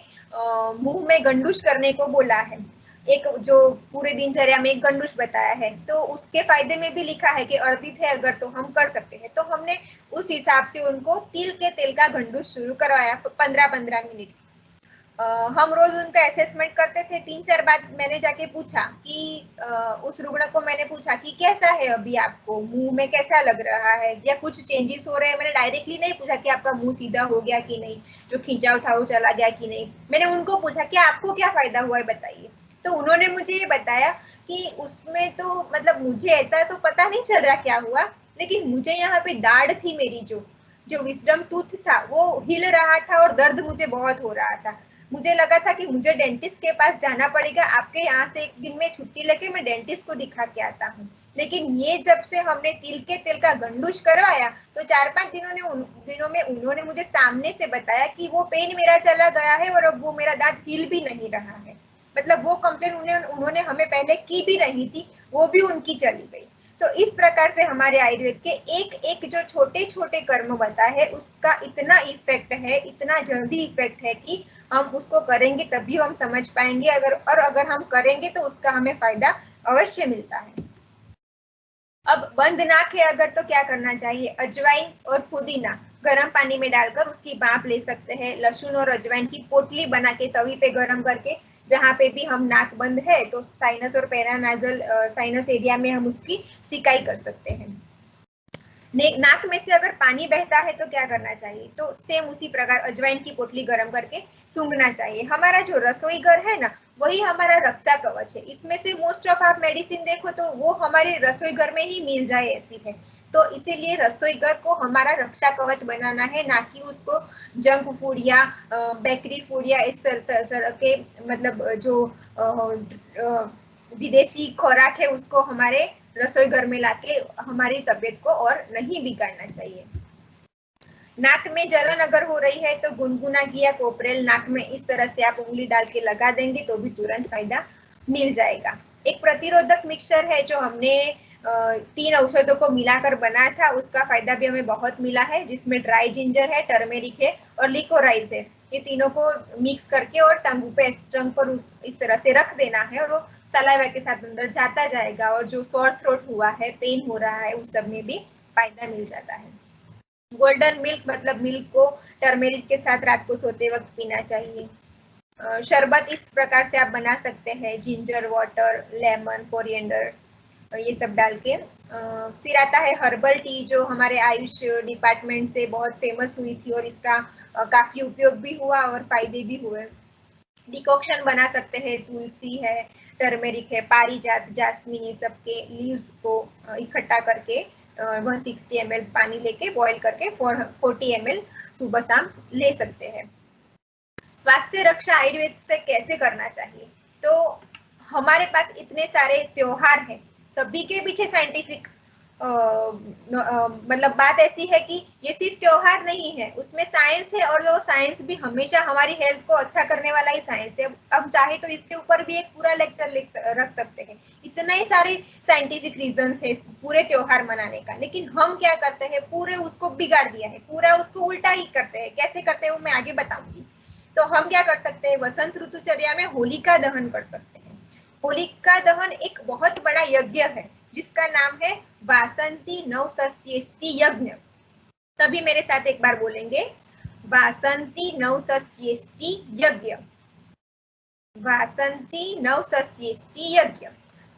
मुंह में गंडूश करने को बोला है। एक जो पूरे दिनचर्या में एक गंडूश बताया है, तो उसके फायदे में भी लिखा है कि अर्दित है अगर तो हम कर सकते हैं। तो हमने उस हिसाब से उनको तिल के तेल का गंडूश शुरू करवाया 15-15 मिनट। हम रोज उनका असेसमेंट करते थे। 3-4 बार मैंने जाके पूछा कि उस रुग्ण को मैंने पूछा कि कैसा है अभी, आपको मुंह में कैसा लग रहा है या कुछ चेंजेस हो रहे हैं। मैंने डायरेक्टली नहीं पूछा कि आपका मुंह सीधा हो गया कि नहीं, जो खिंचाव था वो चला गया कि नहीं। मैंने उनको पूछा कि आपको क्या फायदा हुआ है बताइए। तो उन्होंने मुझे ये बताया कि उसमें तो मतलब मुझे ऐसा तो पता नहीं चल रहा क्या हुआ, लेकिन मुझे यहाँ पे दाढ़ थी, मेरी जो विजडम टूथ था वो हिल रहा था और दर्द मुझे बहुत हो रहा था। मुझे लगा था कि मुझे डेंटिस्ट के पास जाना पड़ेगा, आपके यहाँ से एक दिन में छुट्टी लेके मैं डेंटिस्ट को दिखा के आता हूँ। लेकिन ये जब से हमने तिल के तेल का गंडूश करवाया तो 4-5 दिनों में उन्होंने मुझे सामने से बताया कि वो पेन मेरा चला गया है और अब वो मेरा दांत हिल भी नहीं रहा है। मतलब वो कंप्लेन उन्होंने हमें पहले की भी नहीं थी, वो भी उनकी चली गई। तो इस प्रकार से हमारे आयुर्वेद के एक एक जो छोटे छोटे कर्म बताए है उसका इतना इफेक्ट है, इतना जल्दी इफेक्ट है कि हम उसको करेंगे तभी हम समझ पाएंगे। अगर हम करेंगे तो उसका हमें फायदा अवश्य मिलता है। अब बंद नाक है अगर तो क्या करना चाहिए? अजवाइन और पुदीना गर्म पानी में डालकर उसकी भाप ले सकते हैं। लहसुन और अजवाइन की पोटली बना के तवी पे गर्म करके जहाँ पे भी हम नाक बंद है तो साइनस और पेरानाजल साइनस एरिया में हम उसकी सिकाई कर सकते हैं। नाक में से अगर पानी बहता है तो क्या करना चाहिए, तो सेम उसी प्रकार अजवाइन की पोटली गर्म करके सूंघना चाहिए। हमारा जो रसोई घर है ना, वही हमारा रक्षा कवच है। इसमें से मोस्ट ऑफ आप मेडिसिन देखो तो वो हमारे रसोई घर में ही मिल जाए ऐसी है। तो इसीलिए रसोई घर को हमारा रक्षा कवच बनाना है, ना कि उसको जंक फूड या बेकरी फूड या इस तरह के मतलब जो विदेशी खुराक है उसको हमारे रसोई घर में लाके हमारी तबीयत को और नहीं बिगाड़ना चाहिए। नाक में जलन अगर हो रही है तो गुनगुना किया कोपरेल नाक में इस तरह से आप उंगली डाल के लगा देंगे तो भी तुरंत फायदा मिल जाएगा। एक प्रतिरोधक मिक्सचर है जो हमने 3 औषधों को मिलाकर बनाया था, उसका फायदा भी हमें बहुत मिला है, जिसमें ड्राई जिंजर है, टर्मेरिक है और लिकोराइज है। ये तीनों को मिक्स करके और टंग पर इस तरह से रख देना है और वो सलाइवा के साथ अंदर जाता जाएगा और जो सोर थ्रोट हुआ है, पेन हो रहा है, उस सब में भी फायदा मिल जाता है। गोल्डन मिल्क मतलब मिल्क को टर्मेरिक के साथ रात को सोते वक्त पीना चाहिए। शरबत इस प्रकार से आप बना सकते हैं, जिंजर वाटर, लेमन, कोरिएंडर ये सब डाल के। फिर आता है हर्बल टी जो हमारे आयुष डिपार्टमेंट से बहुत फेमस हुई थी और इसका काफी उपयोग भी हुआ और फायदे भी हुए। डिकॉक्शन बना सकते हैं, तुलसी है, टर्मेरिक है, पारिजात, जास्मिन, ये सब के लीव्स को इकट्ठा करके 160 ml पानी लेके बॉईल करके 40 ml सुबह शाम ले सकते हैं। स्वास्थ्य रक्षा आयुर्वेद से कैसे करना चाहिए, तो हमारे पास इतने सारे त्योहार हैं, सभी के पीछे साइंटिफिक मतलब बात ऐसी है कि ये सिर्फ त्योहार नहीं है, उसमें साइंस है और वो साइंस भी हमेशा हमारी हेल्थ को अच्छा करने वाला ही साइंस है। अब चाहे तो इसके ऊपर भी एक पूरा लेक्चर रख सकते हैं, इतने ही सारे साइंटिफिक रीजंस है पूरे त्योहार मनाने का, लेकिन हम क्या करते हैं, पूरे उसको बिगाड़ दिया है, पूरा उसको उल्टा ही करते हैं। कैसे करते हैं वो मैं आगे बताऊंगी। तो हम क्या कर सकते हैं, वसंत ऋतुचर्या में होलिका दहन कर सकते हैं। होलिका दहन एक बहुत बड़ा यज्ञ है जिसका नाम है वासंती नवसस्येष्टि यज्ञ। सभी मेरे साथ एक बार बोलेंगे, वासंती नवसस्येष्टि यज्ञ, वासंती नवसस्येष्टि यज्ञ।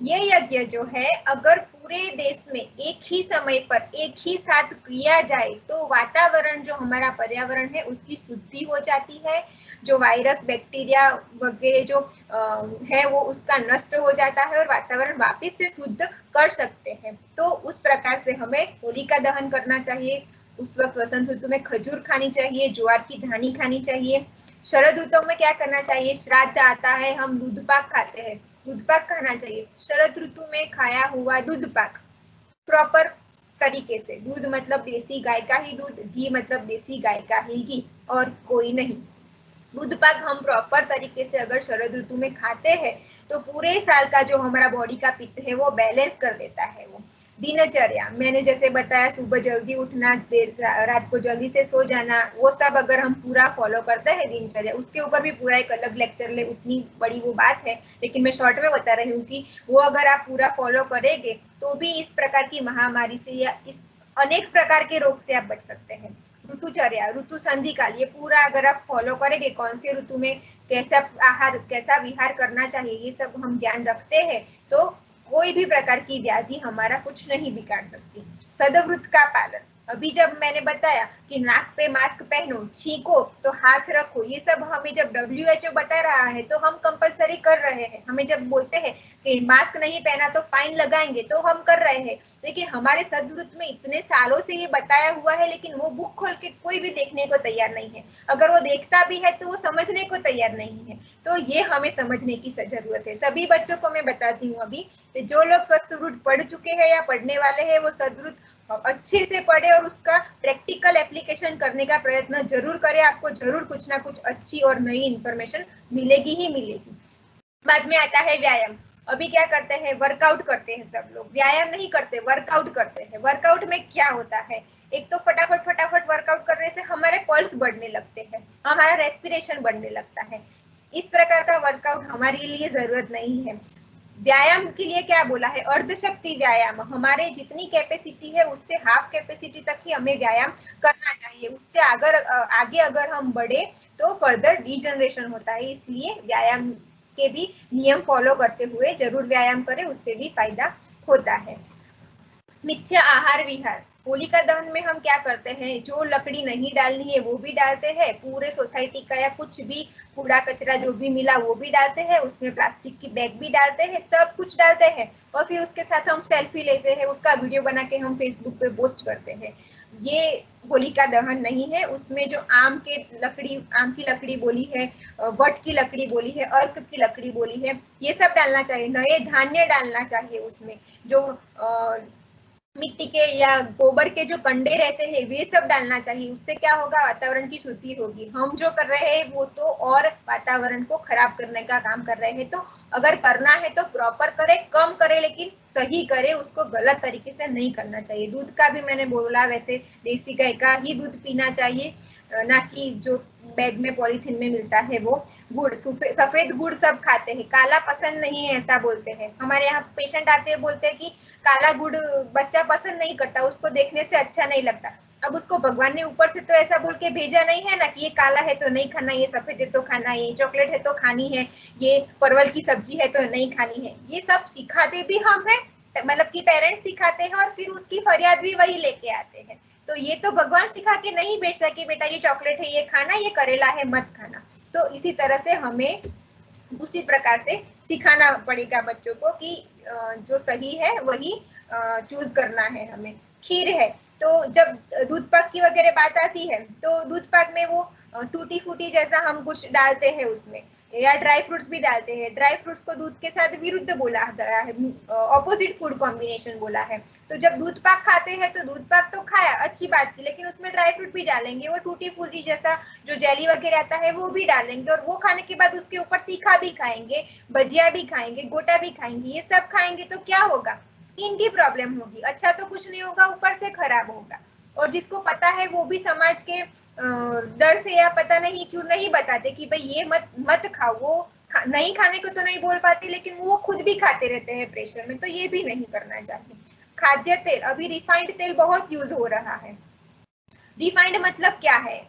ये यज्ञ जो है अगर पूरे देश में एक ही समय पर एक ही साथ किया जाए तो वातावरण जो हमारा पर्यावरण है उसकी शुद्धि हो जाती है, जो वायरस बैक्टीरिया वगैरह जो है वो उसका नष्ट हो जाता है और वातावरण वापस से शुद्ध कर सकते हैं। तो उस प्रकार से हमें होलिका दहन करना चाहिए। उस वक्त वसंत ऋतु में खजूर खानी चाहिए, ज्वार की धानी खानी चाहिए। शरद ऋतु में क्या करना चाहिए, श्राद्ध आता है, हम दूध पाक खाते हैं, दूध पाक खाना चाहिए। शरद ऋतु में खाया हुआ दूध पाक प्रॉपर तरीके से, दूध मतलब देसी गाय का ही दूध, घी मतलब देसी गाय का ही घी और कोई नहीं। दूध पाक हम प्रॉपर तरीके से अगर शरद ऋतु में खाते हैं तो पूरे साल का जो हमारा बॉडी का पित्त है वो बैलेंस कर देता है। वो दिनचर्या मैंने जैसे बताया, सुबह जल्दी उठना, रात को जल्दी से सो जाना, वो सब अगर हम पूरा फॉलो करते हैं दिनचर्या, उसके ऊपर भी पूरा एक अलग लेक्चर ले, उतनी बड़ी वो बात है, लेकिन मैं शॉर्ट में बता रही हूँ कि वो अगर आप पूरा फॉलो करेंगे तो भी इस प्रकार की महामारी से या इस अनेक प्रकार के रोग से आप बच सकते हैं। ऋतुचर्या, ऋतु संधि काल, ये पूरा अगर आप फॉलो करेंगे, कौन से ऋतु में कैसा आहार, कैसा विहार करना चाहिए, ये सब हम ध्यान रखते हैं तो कोई भी प्रकार की व्याधि हमारा कुछ नहीं बिगाड़ सकती। सदव्रत का पालन, अभी जब मैंने बताया कि नाक पे मास्क पहनो, छींको तो हाथ रखो, ये सब हमें जब WHO बता रहा है तो हम कंपलसरी कर रहे हैं। हमें जब बोलते हैं कि मास्क नहीं पहना तो फाइन लगाएंगे तो हम कर रहे हैं, लेकिन हमारे सदव्रत में इतने सालों से ये बताया हुआ है, लेकिन वो बुक खोल के कोई भी देखने को तैयार नहीं है। अगर वो देखता भी है तो वो समझने को तैयार नहीं है। तो ये हमें समझने की जरूरत है। सभी बच्चों को मैं बताती हूँ अभी, जो लोग सदव्रत पढ़ चुके हैं या पढ़ने वाले हैं वो सदव्रत अच्छे से पढ़े और उसका प्रैक्टिकल एप्लीकेशन करने का प्रयत्न जरूर करें। आपको जरूर कुछ ना कुछ अच्छी और नई इंफॉर्मेशन मिलेगी ही मिलेगी। बाद में आता है व्यायाम। अभी क्या करते हैं, वर्कआउट करते हैं सब लोग, व्यायाम नहीं करते, वर्कआउट करते हैं। वर्कआउट में क्या होता है, एक तो फटाफट वर्कआउट करने से हमारे पल्स बढ़ने लगते हैं, हमारा रेस्पिरेशन बढ़ने लगता है। इस प्रकार का वर्कआउट हमारे लिए जरूरत नहीं है। व्यायाम के लिए क्या बोला है, अर्धशक्ति व्यायाम, हमारे जितनी कैपेसिटी है उससे हाफ कैपेसिटी तक ही हमें व्यायाम करना चाहिए। उससे आगे अगर हम बढ़े तो फर्दर डिजनरेशन होता है, इसलिए व्यायाम के भी नियम फॉलो करते हुए जरूर व्यायाम करें, उससे भी फायदा होता है। मिथ्या आहार विहार। होलिका दहन में हम क्या करते हैं, जो लकड़ी नहीं डालनी है वो भी डालते हैं, पूरे सोसाइटी का या कुछ भी कूड़ा कचरा जो भी मिला वो भी डालते हैं, उसमें प्लास्टिक की बैग भी डालते हैं, सब कुछ डालते हैं और फिर उसके साथ हम सेल्फी लेते हैं, उसका वीडियो बना के हम फेसबुक पे पोस्ट करते हैं। ये होलिका दहन नहीं है। उसमें जो आम की लकड़ी बोली है, वट की लकड़ी बोली है, अर्क की लकड़ी बोली है, ये सब डालना चाहिए। नए धान्य डालना चाहिए उसमें, जो मिट्टी के या गोबर के जो कंडे रहते हैं वे सब डालना चाहिए। उससे क्या होगा, वातावरण की शुद्धि होगी। हम जो कर रहे हैं वो तो और वातावरण को खराब करने का काम कर रहे हैं। तो अगर करना है तो प्रॉपर करे, कम करे लेकिन सही करे, उसको गलत तरीके से नहीं करना चाहिए। दूध का भी मैंने बोला, वैसे देसी गाय का ही दूध पीना चाहिए, ना कि जो बैग में पॉलीथीन में मिलता है वो। गुड़, सफेद गुड़ सब खाते हैं, काला पसंद नहीं है ऐसा बोलते हैं। हमारे यहाँ पेशेंट आते हैं, बोलते हैं कि काला गुड़ बच्चा पसंद नहीं करता, उसको देखने से अच्छा नहीं लगता। अब उसको भगवान ने ऊपर से तो ऐसा बोल के भेजा नहीं है ना कि ये काला है तो नहीं खाना, ये सफेद है तो खाना, ये चॉकलेट है तो खानी है, ये परवल की सब्जी है तो नहीं खानी है। ये सब सिखाते भी हम हैं, मतलब कि पेरेंट्स सिखाते हैं और फिर उसकी फरियाद भी वही लेके आते हैं। तो ये तो भगवान सिखा के नहीं भेज सके, बेटा ये चॉकलेट है ये खाना, ये करेला है मत खाना। तो इसी तरह से हमें उसी प्रकार से सिखाना पड़ेगा बच्चों को कि जो सही है वही चूज करना है हमें। खीर है, तो जब दूध पाक की वगैरह बात आती है तो दूध पाक में वो टूटी फूटी जैसा हम कुछ डालते हैं उसमें, या ड्राई फ्रूट्स भी डालते हैं। ड्राई फ्रूट्स को दूध के साथ विरुद्ध बोला गया है, ऑपोजिट फूड कॉम्बिनेशन बोला है। तो जब दूध पाक खाते हैं तो दूध पाक तो खाया, अच्छी बात की, लेकिन उसमें ड्राई फ्रूट भी डालेंगे, वो टूटी फूटी जैसा जो जेली वगैरह आता है वो भी डालेंगे, और वो खाने के बाद उसके ऊपर तीखा भी खाएंगे, भजिया भी खाएंगे, गोटा भी खाएंगे। ये सब खाएंगे तो क्या होगा, स्किन की प्रॉब्लम होगी, अच्छा तो कुछ नहीं होगा, ऊपर से खराब होगा। और जिसको पता है वो भी समाज के डर से या पता नहीं क्यों नहीं बताते कि भाई ये मत खाओ, वो नहीं खाने को तो नहीं बोल पाते लेकिन वो खुद भी खाते रहते हैं प्रेशर में, तो ये भी नहीं करना चाहिए। खाद्य तेल, अभी रिफाइंड तेल बहुत यूज हो रहा है। रिफाइंड मतलब क्या है,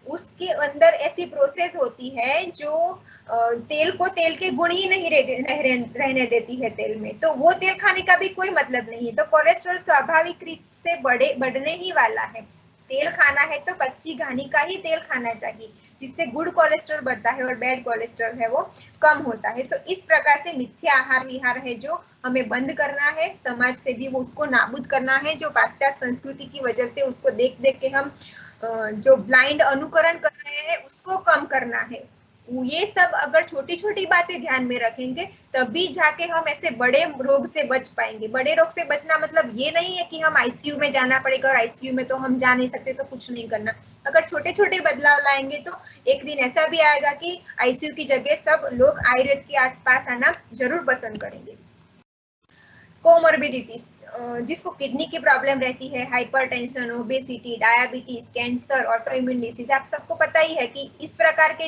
उसके अंदर ऐसी प्रोसेस होती है जो तेल को तेल के गुण ही नहीं रहने देती है तेल में, तो वो तेल खाने का भी कोई मतलब नहीं है। तो कोलेस्ट्रॉल स्वाभाविक रीत से बढ़ने ही वाला है। तेल खाना है तो कच्ची घानी का ही तेल खाना चाहिए, जिससे गुड कोलेस्ट्रॉल बढ़ता है और बैड कोलेस्ट्रॉल है वो कम होता है। तो इस प्रकार से मिथ्या आहार विहार है जो हमें बंद करना है, समाज से भी वो उसको नाबूद करना है। जो पाश्चात्य संस्कृति की वजह से उसको देख देख के हम जो ब्लाइंड अनुकरण कर रहे हैं उसको कम करना है। ये सब अगर छोटी छोटी बातें ध्यान में रखेंगे तभी जाके हम ऐसे बड़े रोग से बच पाएंगे। बड़े रोग से बचना मतलब ये नहीं है कि हम आईसीयू में जाना पड़ेगा, और आईसीयू में तो हम जा नहीं सकते तो कुछ नहीं करना। अगर छोटे छोटे बदलाव लाएंगे तो एक दिन ऐसा भी आएगा कि आईसीयू की जगह सब लोग आयुर्वेद के आसपास आना जरूर पसंद करेंगे। कोमोर्बिडिटीज, जिसको किडनी की प्रॉब्लम रहती है, hypertension, obesity, diabetes, cancer, autoimmune disease, आप सबको पता ही है कि इस प्रकार के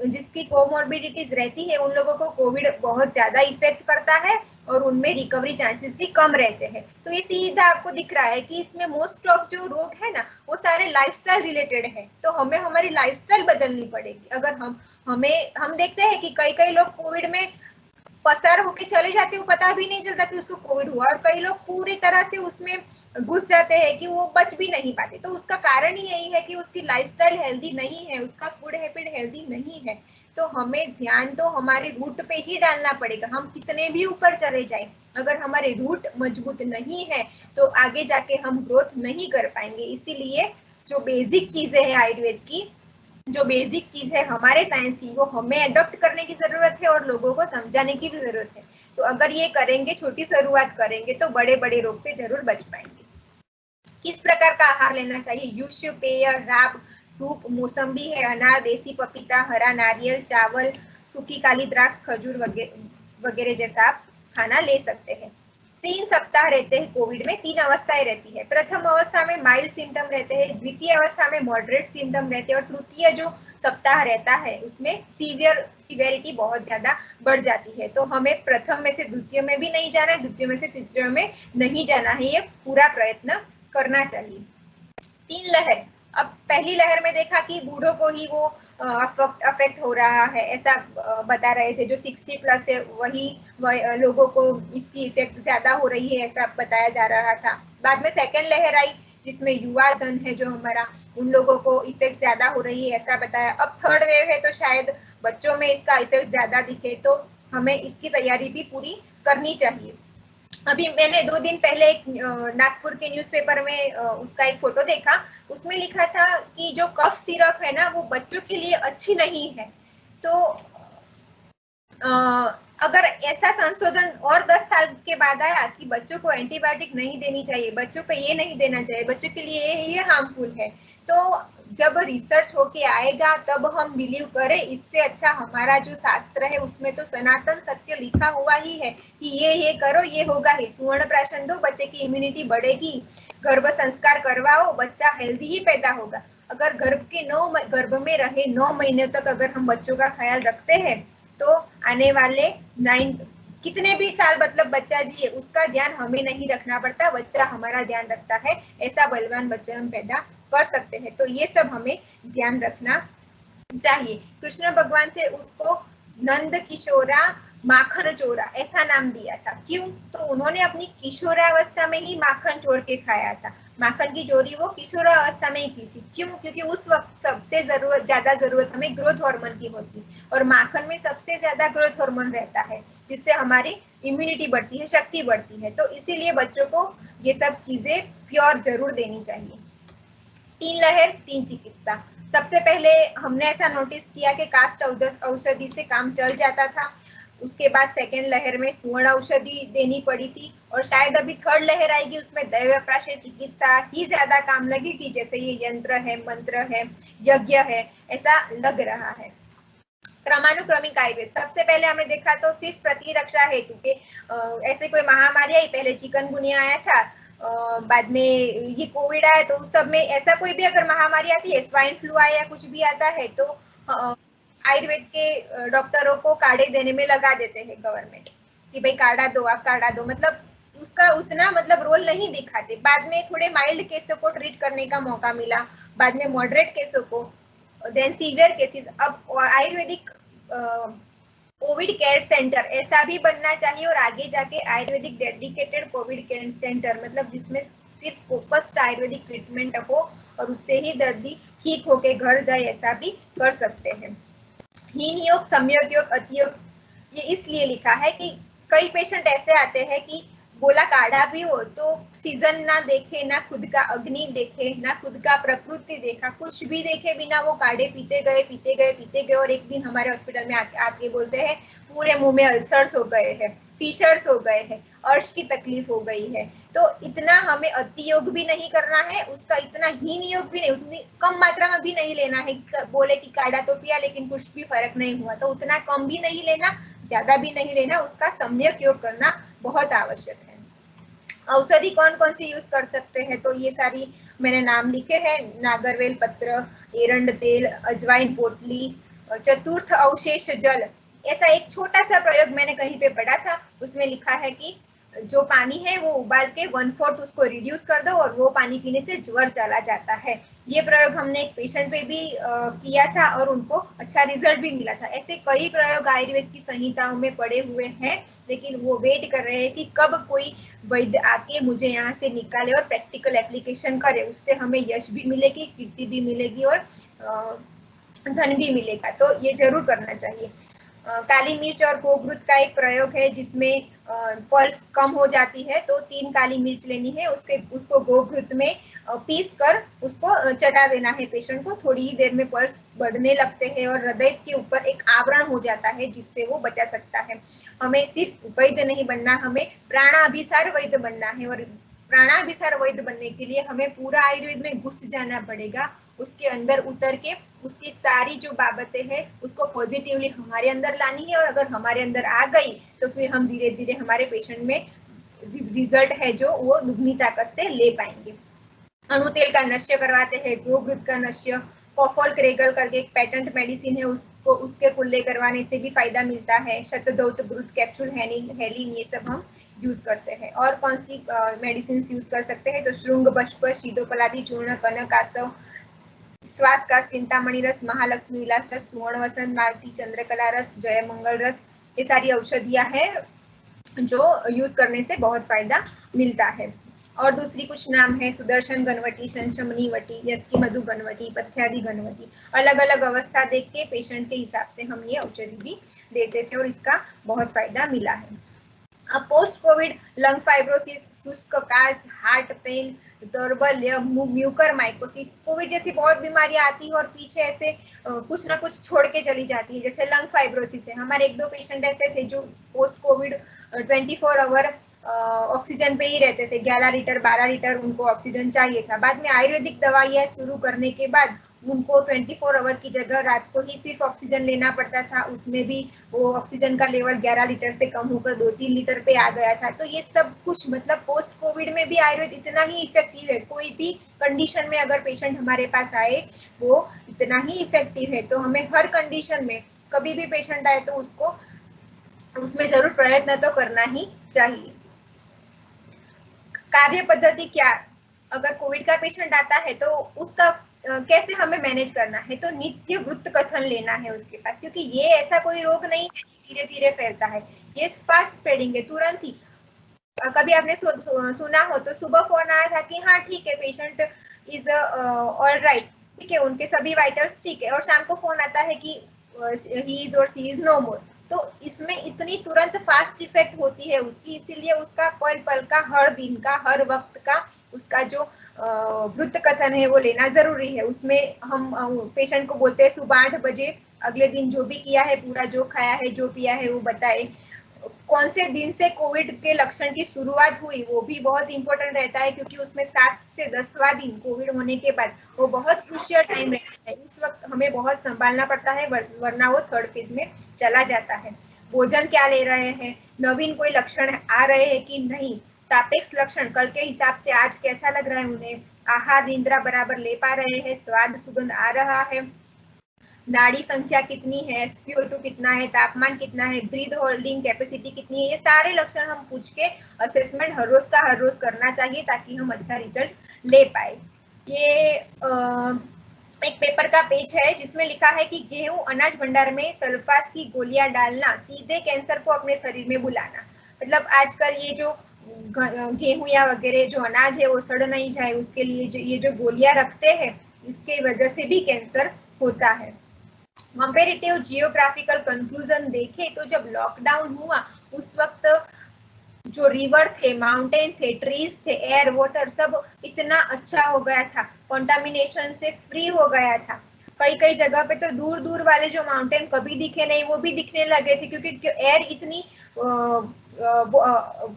जिसकी कोमोर्बिडिटीज रहती है उन लोगों को कोविड बहुत ज्यादा इफेक्ट करता है और उनमें रिकवरी चांसेस भी कम रहते हैं। तो ये सीधा आपको दिख रहा है कि इसमें मोस्ट ऑफ जो रोग है ना वो सारे लाइफस्टाइल रिलेटेड है। तो हमें हमारी लाइफस्टाइल बदलनी पड़ेगी। अगर हम देखते हैं कि कई लोग कोविड में पसार होके चले जाते, वो पता भी नहीं चलता कि उसको कोविड हुआ, और कई लोग पूरी तरह से उसमें घुस जाते हैं कि वो बच भी नहीं पाते। तो उसका कारण ही यही है कि उसकी लाइफस्टाइल हेल्दी नहीं है, उसका फूड हैबिट हेल्दी नहीं है। तो हमें ध्यान तो हमारे रूट पे ही डालना पड़ेगा। हम कितने भी ऊपर चले जाए, अगर हमारे रूट मजबूत नहीं है तो आगे जाके हम ग्रोथ नहीं कर पाएंगे। इसीलिए जो बेसिक चीजें है आयुर्वेद की, जो बेसिक चीज है हमारे साइंस की, वो हमें अडॉप्ट करने की जरूरत है और लोगों को समझाने की भी जरूरत है। तो अगर ये करेंगे, छोटी शुरुआत करेंगे तो बड़े बड़े रोग से जरूर बच पाएंगे। किस प्रकार का आहार लेना चाहिए, युष्य, पेय, राब, सूप, मौसम्बी है, अनार, देसी पपीता, हरा नारियल, चावल, सूखी काली द्राक्ष, खजूर वगैरह जैसा आप खाना ले सकते हैं। 3 सप्ताह रहते हैं कोविड में, 3 अवस्थाएं रहती है। प्रथम अवस्था में माइल्ड सिम्टम रहते हैं, द्वितीय अवस्था में मॉडरेट सिम्टम रहते हैं, और तृतीय जो सप्ताह रहता है उसमें सीवियरिटी बहुत ज्यादा बढ़ जाती है। तो हमें प्रथम में से द्वितीय में भी नहीं जाना है, द्वितीय में से तृतीय में नहीं जाना है, ये पूरा प्रयत्न करना चाहिए। 3 लहर, अब पहली लहर में देखा कि बूढ़ों को ही वो अफेक्ट हो रहा है, ऐसा बता रहे थे। जो 60 प्लस है वही लोगों को इसकी इफेक्ट ज्यादा हो रही है, ऐसा बताया जा रहा था। बाद में सेकेंड लहर आई जिसमें युवा धन है जो हमारा, उन लोगों को इफेक्ट ज्यादा हो रही है, ऐसा बताया। अब थर्ड वेव है तो शायद बच्चों में इसका इफेक्ट ज्यादा दिखे, तो हमें इसकी तैयारी भी पूरी करनी चाहिए। अभी मैंने 2 दिन पहले एक नागपुर के न्यूज़पेपर में उसका एक फोटो देखा, उसमें लिखा था कि जो कफ सिरप है ना वो बच्चों के लिए अच्छी नहीं है। तो अगर ऐसा संशोधन और 10 साल के बाद आया कि बच्चों को एंटीबायोटिक नहीं देनी चाहिए, बच्चों को ये नहीं देना चाहिए, बच्चों के लिए ये हार्मफुल है, तो जब रिसर्च होके आएगा तब हम बिलीव करें। इससे अच्छा हमारा जो शास्त्र है उसमें तो सनातन सत्य लिखा हुआ ही है कि ये करो, ये होगा ही। सुवर्ण प्राशन दो, बच्चे की इम्यूनिटी बढ़ेगी, गर्भ संस्कार करवाओ, बच्चा हेल्दी ही पैदा होगा। अगर गर्भ में रहे 9 महीने तक अगर हम बच्चों का ख्याल रखते हैं तो आने वाले 9 कितने भी साल मतलब बच्चा जिए उसका ध्यान हमें नहीं रखना पड़ता, बच्चा हमारा ध्यान रखता है। ऐसा बलवान बच्चा हम पैदा कर सकते हैं। तो ये सब हमें ध्यान रखना चाहिए। कृष्ण भगवान थे उसको नंद किशोरा माखन चोरा ऐसा नाम दिया था। क्यों? तो उन्होंने अपनी किशोरावस्था में ही माखन चोर के खाया था। माखन की चोरी वो किशोरावस्था में ही की थी। क्यों? क्योंकि उस वक्त सबसे ज्यादा जरूरत हमें ग्रोथ हार्मोन की होती, और माखन में सबसे ज्यादा ग्रोथ हार्मोन रहता है जिससे हमारी इम्यूनिटी बढ़ती है, शक्ति बढ़ती है। तो इसीलिए बच्चों को ये सब चीजें प्योर जरूर देनी चाहिए। 3 लहर 3 चिकित्सा। सबसे पहले हमने ऐसा नोटिस किया कि कास्ट औषधि से काम चल जाता था। उसके बाद सेकेंड लहर में सुवर्ण औषधि देनी पड़ी थी, और शायद अभी थर्ड लहर आएगी उसमें दैव प्राश्य चिकित्सा ही ज्यादा काम लगेगी, जैसे ये यंत्र है, मंत्र है, यज्ञ है, ऐसा लग रहा है। क्रमानुक्रमिक आयुर्वेद सबसे पहले हमने देखा तो सिर्फ प्रतिरक्षा हेतु के ऐसे कोई महामारी आई, पहले चिकनगुनिया आया था, बाद में ये कोविड आया, तो उस सब में ऐसा कोई भी अगर महामारी आती है, स्वाइन फ्लू आया या कुछ भी आता है, तो आयुर्वेद के डॉक्टरों को काढ़े देने में लगा देते हैं गवर्नमेंट कि भाई काढ़ा दो, आप काढ़ा दो, मतलब उसका उतना मतलब रोल नहीं दिखाते। बाद में थोड़े माइल्ड केसों को ट्रीट करने का मौका मिला, बाद में मॉडरेट केसों को, देन सीवियर केसेस। अब आयुर्वेदिक कोविड केयर सेंटर ऐसा भी बनना चाहिए, और आगे जाके Ayurvedic dedicated Covid care centre, मतलब जिसमें सिर्फ फोकस्ड आयुर्वेदिक ट्रीटमेंट हो और उससे ही दर्दी ठीक होके घर जाए, ऐसा भी कर सकते हैं। हीन योग, सम्यक योग, अति योग, ये इसलिए लिखा है कि कई पेशेंट ऐसे आते हैं कि बोला काढ़ा भी हो तो सीजन ना देखे, ना खुद का अग्नि देखे, ना खुद का प्रकृति देखा, कुछ भी देखे बिना वो काढ़े पीते गए, और एक दिन हमारे हॉस्पिटल में आके बोलते हैं पूरे मुंह में अल्सर्स हो गए हैं, फीशर्स हो गए हैं, अर्श की तकलीफ हो गई है। तो इतना हमें अति योग भी नहीं करना है, उसका इतना हीन योग भी नहीं, उतनी कम मात्रा में भी नहीं लेना है। बोले कि काढ़ा तो पिया लेकिन कुछ भी फर्क नहीं हुआ, तो उतना कम भी नहीं लेना, ज्यादा भी नहीं लेना, उसका सम्यक योग करना बहुत आवश्यक है। औषधि कौन कौन सी यूज कर सकते हैं, तो ये सारी मैंने नाम लिखे हैं, नागरवेल पत्र, एरंड तेल, अजवाइन पोटली, चतुर्थ अवशेष जल। ऐसा एक छोटा सा प्रयोग मैंने कहीं पे पढ़ा था, उसमें लिखा है कि जो पानी है वो उबाल के 1/4 उसको रिड्यूस कर दो और वो पानी पीने से ज्वर चला जाता है। ये प्रयोग हमने एक पेशेंट पे भी किया था और उनको अच्छा रिजल्ट भी मिला था। ऐसे कई प्रयोग आयुर्वेद की संहिताओं में पड़े हुए हैं, लेकिन वो वेट कर रहे हैं कि कब कोई वैद्य आके मुझे यहाँ से निकाले और प्रैक्टिकल एप्लीकेशन करे, उससे हमें यश भी मिलेगी, कीर्ति भी मिलेगी और धन भी मिलेगा। तो ये जरूर करना चाहिए। काली मिर्च और गोघृत का एक प्रयोग है जिसमें पल्स कम हो जाती है, तो 3 काली मिर्च लेनी है, उसको गोघृत में पीस कर उसको चटा देना है पेशेंट को। थोड़ी ही देर में पल्स बढ़ने लगते हैं और हृदय के ऊपर एक आवरण हो जाता है जिससे वो बचा सकता है। हमें सिर्फ वैद्य नहीं बनना, हमें प्राणाभिसार वैद्य बनना है, और प्राणाभिसार वैद्य बनने के लिए हमें पूरा आयुर्वेद में घुस जाना पड़ेगा, उसके अंदर उतर के उसकी सारी जो बाबतें हैं उसको पॉजिटिवली हमारे अंदर लानी है, और अगर हमारे अंदर आ गई तो फिर हम धीरे धीरे हमारे पेशेंट में रिजल्ट है जो वो दुगनी ताकत से ले पाएंगे। अणु तेल का नश्य करवाते हैं, गोघृत का नश्य, कॉफोल क्रेगल करके एक पेटेंट मेडिसिन है, उसको उसके कुल्ले करवाने से भी फायदा मिलता है। शतदौत ग्रुत कैप्सूल, हेलिन, ये सब हम यूज करते हैं। और कौन सी मेडिसिन यूज कर सकते हैं, तो श्रृंग, बष्प, शीदोपलादी चूर्ण, कनक, आसव, विश्वास का, चिंतामणि रस, महालक्ष्मी विलास रस, सुवर्ण वसंत, मालती, चंद्रकला रस, जय मंगल रस, ये सारी औषधियां हैं जो यूज करने से बहुत फायदा मिलता है। और दूसरी कुछ नाम है सुदर्शन घनवटी, संचमनी वटी, यष्टि मधु घनवटी, पथ्यादि घनवटी। अलग अलग अवस्था देख के पेशेंट के हिसाब से हम ये औषधि भी देते थे और इसका बहुत फायदा मिला है। अब पोस्ट कोविड लंग फाइब्रोसिस, शुष्क काश, हार्ट पेन, दौर्बल्य, म्यूकर माइकोसिस, कोविड जैसी बहुत बीमारियां आती है और पीछे ऐसे कुछ ना कुछ छोड़ के चली जाती है। जैसे लंग फाइब्रोसिस है, हमारे 1-2 पेशेंट ऐसे थे जो पोस्ट कोविड 24 आवर ऑक्सीजन पे ही रहते थे, 11 लीटर 12 लीटर उनको ऑक्सीजन चाहिए था। बाद में आयुर्वेदिक दवाइयाँ शुरू करने के बाद उनको 24 आवर की जगह रात को ही सिर्फ ऑक्सीजन लेना पड़ता था, उसमें भी वो ऑक्सीजन का लेवल 11 लीटर से कम होकर 2-3 लीटर पे आ गया था। तो ये सब कुछ मतलब पोस्ट कोविड में भी आयुर्वेद इतना ही इफेक्टिव है। कोई भी कंडीशन में अगर पेशेंट हमारे पास आए वो इतना ही इफेक्टिव है। तो हमें हर कंडीशन में कभी भी पेशेंट आए तो उसको उसमें जरूर प्रयत्न तो करना ही चाहिए। कार्य पद्धति क्या, अगर कोविड का पेशेंट आता है तो उसका कैसे हमें मैनेज करना है, तो नित्य वृत्त कथन लेना है उसके पास, क्योंकि ये ऐसा कोई रोग नहीं है धीरे धीरे फैलता है, ये फास्ट स्प्रेडिंग है, तुरंत ही। कभी आपने सुना हो तो सुबह फोन आया था कि हाँ ठीक है पेशेंट इज ऑल राइट, ठीक है, उनके सभी वाइटल्स ठीक है, और शाम को फोन आता है कि ही इज और सी इज नो मोर। तो इसमें इतनी तुरंत फास्ट इफेक्ट होती है उसकी, इसीलिए उसका पल पल का, हर दिन का, हर वक्त का उसका जो वृत्त कथन है वो लेना जरूरी है। उसमें हम पेशेंट को बोलते हैं सुबह 8 बजे अगले दिन जो भी किया है, पूरा जो खाया है, जो पिया है वो बताए। कौन से दिन से कोविड के लक्षण की शुरुआत हुई वो भी बहुत इंपॉर्टेंट रहता है, क्योंकि उसमें 7 से 10वां दिन कोविड होने के बाद वो बहुत क्रूशियल टाइम रहता है। उस वक्त हमें बहुत संभालना पड़ता है, वरना वो थर्ड फेज में चला जाता है। भोजन क्या ले रहे हैं, नवीन कोई लक्षण आ रहे हैं कि नहीं, सापेक्ष लक्षण कल के हिसाब से आज कैसा लग रहा है उन्हें, आहार निद्रा बराबर ले पा रहे हैं, स्वाद सुगंध आ रहा है, नाड़ी संख्या कितनी है, SpO2 कितना है, तापमान कितना है, ब्रीथ होल्डिंग कैपेसिटी कितनी है, ये सारे लक्षण हम पूछ के असेसमेंट हर रोज का हर रोज करना चाहिए ताकि हम अच्छा रिजल्ट ले पाए। ये एक पेपर का पेज है जिसमें लिखा है कि गेहूं अनाज भंडार में सल्फास की गोलियां डालना सीधे कैंसर को अपने शरीर में बुलाना। मतलब आजकल ये जो गेहूं या वगैरह जो अनाज है वो सड़ नहीं जाए उसके लिए ये जो गोलियां रखते हैं, इसके वजह से भी कैंसर होता है। कंपेरेटिव जियोग्राफिकल कंक्लूजन देखे तो जब लॉकडाउन हुआ उस वक्त जो रिवर थे, माउंटेन थे, ट्रीज थे, एयर वाटर सब इतना अच्छा हो गया था, कंटामिनेशन से फ्री हो गया था। कई कई जगह पे तो दूर दूर वाले जो माउंटेन कभी दिखे नहीं वो भी दिखने लगे थे, क्योंकि एयर इतनी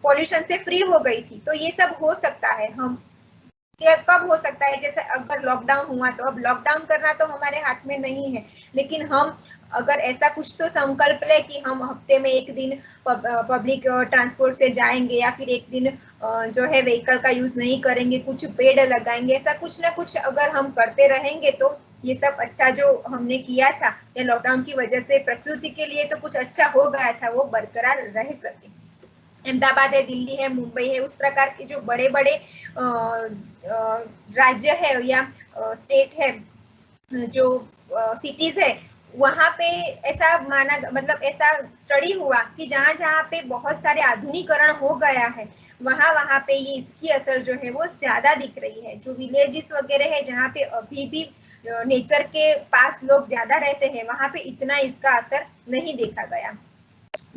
पॉल्यूशन से फ्री हो गई थी। तो ये सब हो सकता है, हम कब हो सकता है, जैसे अगर लॉकडाउन हुआ तो अब लॉकडाउन करना तो हमारे हाथ में नहीं है, लेकिन हम अगर ऐसा कुछ तो संकल्प ले कि हम हफ्ते में एक दिन पब्लिक ट्रांसपोर्ट से जाएंगे या फिर एक दिन जो है व्हीकल का यूज नहीं करेंगे, कुछ पेड़ लगाएंगे, ऐसा कुछ ना कुछ अगर हम करते रहेंगे तो ये सब अच्छा जो हमने किया था या लॉकडाउन की वजह से प्रकृति के लिए तो कुछ अच्छा हो गया था वो बरकरार रह सके। अहमदाबाद है, दिल्ली है, मुंबई है, उस प्रकार के जो बड़े बड़े राज्य है या स्टेट है, जो सिटीज है, वहां पे ऐसा माना, मतलब ऐसा स्टडी हुआ कि जहां जहां पे बहुत सारे आधुनिकरण हो गया है वहां वहां पे ये इसकी असर जो है वो ज्यादा दिख रही है। जो विलेजेस वगैरह है जहाँ पे अभी भी नेचर के पास लोग ज्यादा रहते हैं वहां पे इतना इसका असर नहीं देखा गया।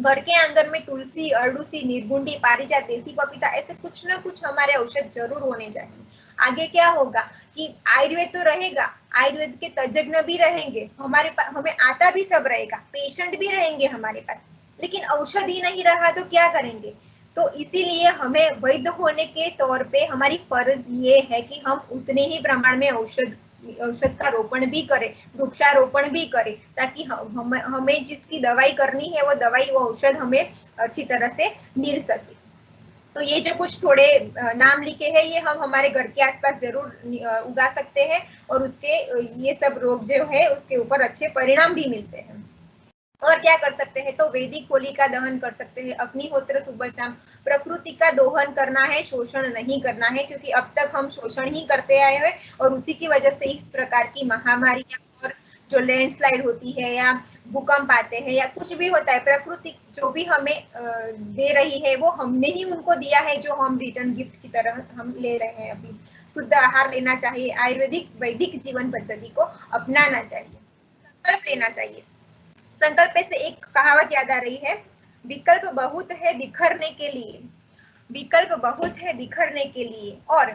घर के आंगन में तुलसी, अरडुसी, निर्गुंडी, पारिजात, देसी पपीता, ऐसे कुछ ना कुछ हमारे औषध जरूर होने चाहिए। आगे क्या होगा कि आयुर्वेद तो रहेगा, आयुर्वेद के तज्ञ भी रहेंगे, हमें आता भी सब रहेगा, पेशेंट भी रहेंगे हमारे पास, लेकिन औषध ही नहीं रहा तो क्या करेंगे। तो इसीलिए हमें वैद्य होने के तौर पे हमारी फर्ज ये है कि हम उतने ही प्रमाण में औषध का रोपण भी करें, वृक्षारोपण भी करें, ताकि हमें जिसकी दवाई करनी है वो दवाई, वो औषध हमें अच्छी तरह से मिल सके। तो ये जो कुछ थोड़े नाम लिखे हैं ये हम हमारे घर के आसपास जरूर उगा सकते हैं और उसके ये सब रोग जो है उसके ऊपर अच्छे परिणाम भी मिलते हैं। और क्या कर सकते हैं, तो वैदिक होलिका दहन कर सकते हैं, अग्निहोत्र सुबह शाम, प्रकृति का दोहन करना है, शोषण नहीं करना है, क्योंकि अब तक हम शोषण ही करते आए हैं और उसी की वजह से इस प्रकार की महामारियां और जो लैंडस्लाइड होती है या भूकंप आते हैं या कुछ भी होता है, प्रकृति जो भी हमें दे रही है वो हमने ही उनको दिया है, जो हम रिटर्न गिफ्ट की तरह हम ले रहे हैं। अभी शुद्ध आहार लेना चाहिए, आयुर्वेदिक वैदिक जीवन पद्धति को अपनाना चाहिए, संकल्प लेना चाहिए। संकल्प से एक कहावत याद आ रही है, विकल्प बहुत है बिखरने के लिए, विकल्प बहुत है बिखरने के लिए और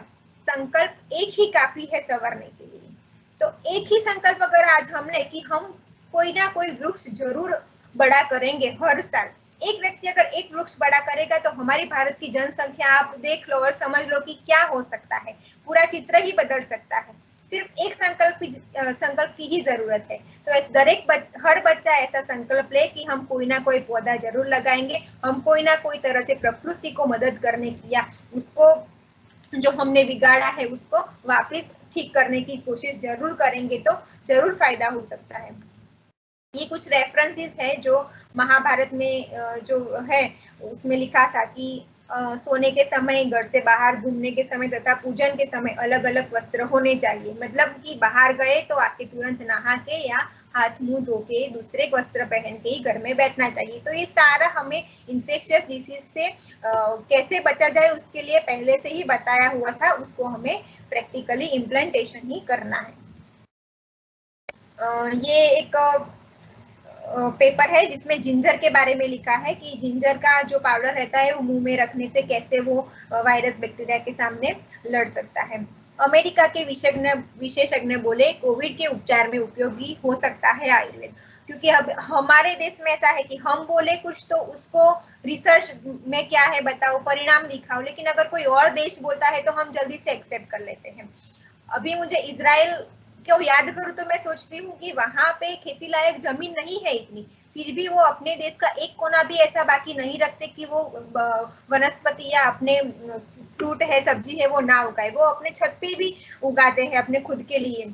संकल्प एक ही काफी है संवरने के लिए। तो एक ही संकल्प अगर आज हम ले कि हम कोई ना कोई वृक्ष जरूर बड़ा करेंगे हर साल, एक व्यक्ति अगर एक वृक्ष बड़ा करेगा तो हमारी भारत की जनसंख्या आप देख लो और समझ लो कि क्या हो सकता है, पूरा चित्र ही बदल सकता है। सिर्फ एक संकल्प की ही जरूरत है। तो हर बच्चा ऐसा संकल्प ले कि हम कोई ना कोई पौधा जरूर लगाएंगे, हम कोई ना कोई तरह से प्रकृति को मदद करने की या उसको जो हमने बिगाड़ा है उसको वापस ठीक करने की कोशिश जरूर करेंगे, तो जरूर फायदा हो सकता है। ये कुछ रेफरेंसेस है जो महाभारत में जो है उसमें लिखा था कि सोने के समय, घर से बाहर घूमने के समय तथा पूजन के समय अलग अलग वस्त्र होने चाहिए। मतलब कि बाहर गए तो आके तुरंत नहा के या हाथ मुंह धो के दूसरे वस्त्र पहन के ही घर में बैठना चाहिए। तो ये सारा हमें इन्फेक्शियस डिसीज से कैसे बचा जाए उसके लिए पहले से ही बताया हुआ था, उसको हमें प्रैक्टिकली इम्प्लीमेंटेशन ही करना है। ये एक पेपर है जिसमें जिंजर के बारे में लिखा है कि जिंजर का जो पाउडर रहता है वो मुंह में रखने से कैसे वो वायरस बैक्टीरिया के सामने लड़ सकता है। अमेरिका के विशेषज्ञ बोले कोविड के उपचार में उपयोगी हो सकता है आयुर्वेद, क्योंकि अब हमारे देश में ऐसा है कि हम बोले कुछ तो उसको रिसर्च में क्या है बताओ, परिणाम दिखाओ, लेकिन अगर कोई और देश बोलता है तो हम जल्दी से एक्सेप्ट कर लेते हैं। अभी मुझे इजराइल को याद करूं तो मैं सोचती हूँ कि वहां पे खेती लायक जमीन नहीं है इतनी, फिर भी वो अपने देश का एक कोना भी ऐसा बाकी नहीं रखते कि वो वनस्पति या अपने फ्रूट है, सब्जी है, वो ना उगाए, वो अपने छत पे भी उगाते हैं अपने खुद के लिए।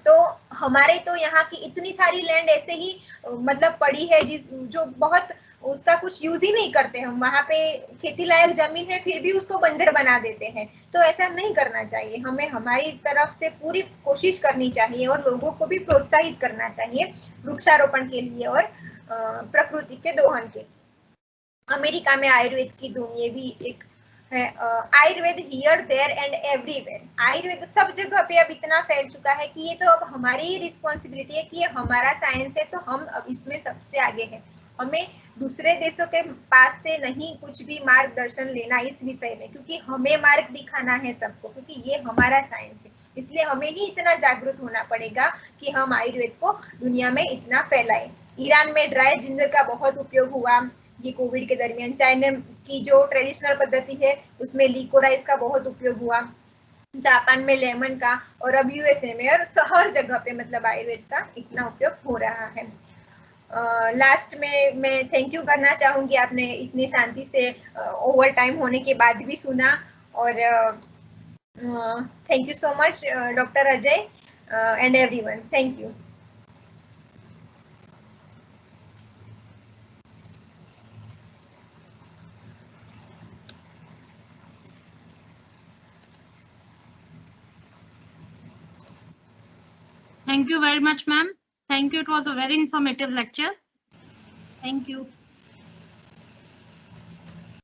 तो हमारे तो यहाँ की इतनी सारी लैंड ऐसे ही मतलब पड़ी है जो बहुत उसका कुछ यूज ही नहीं करते हम, वहां पे खेती लायक जमीन है फिर भी उसको बंजर बना देते हैं। तो ऐसा नहीं करना चाहिए, हमें हमारी तरफ से पूरी कोशिश करनी चाहिए और लोगों को भी प्रोत्साहित करना चाहिए वृक्षारोपण के लिए और प्रकृति के दोहन के लिए। अमेरिका में आयुर्वेद की धूम ये भी एक है, Ayurveda here there and everywhere, Ayurveda सब जगह पे अब इतना फैल चुका है कि ये तो अब हमारी ही रिस्पॉन्सिबिलिटी है कि ये हमारा साइंस है, तो हम अब इसमें सबसे आगे हैं। हमें दूसरे देशों के पास से नहीं कुछ भी मार्गदर्शन लेना इस विषय में, क्योंकि हमें मार्ग दिखाना है सबको, क्योंकि ये हमारा साइंस है। इसलिए हमें ही इतना जागरूक होना पड़ेगा कि हम आयुर्वेद को दुनिया में इतना फैलाएं। ईरान में ड्राइड जिंजर का बहुत उपयोग हुआ ये कोविड के दरमियान, चाइना की जो ट्रेडिशनल पद्धति है उसमें लिकोराइस का बहुत उपयोग हुआ, जापान में लेमन का, और अब यूएसए में और हर जगह पे मतलब आयुर्वेद का इतना उपयोग हो रहा है। लास्ट में मैं थैंक यू करना चाहूंगी, आपने इतनी शांति से ओवर टाइम होने के बाद भी सुना, और thank you so much doctor Ajay and everyone, thank you. Thank you very much, ma'am. Thank you. It was a very informative lecture. Thank you.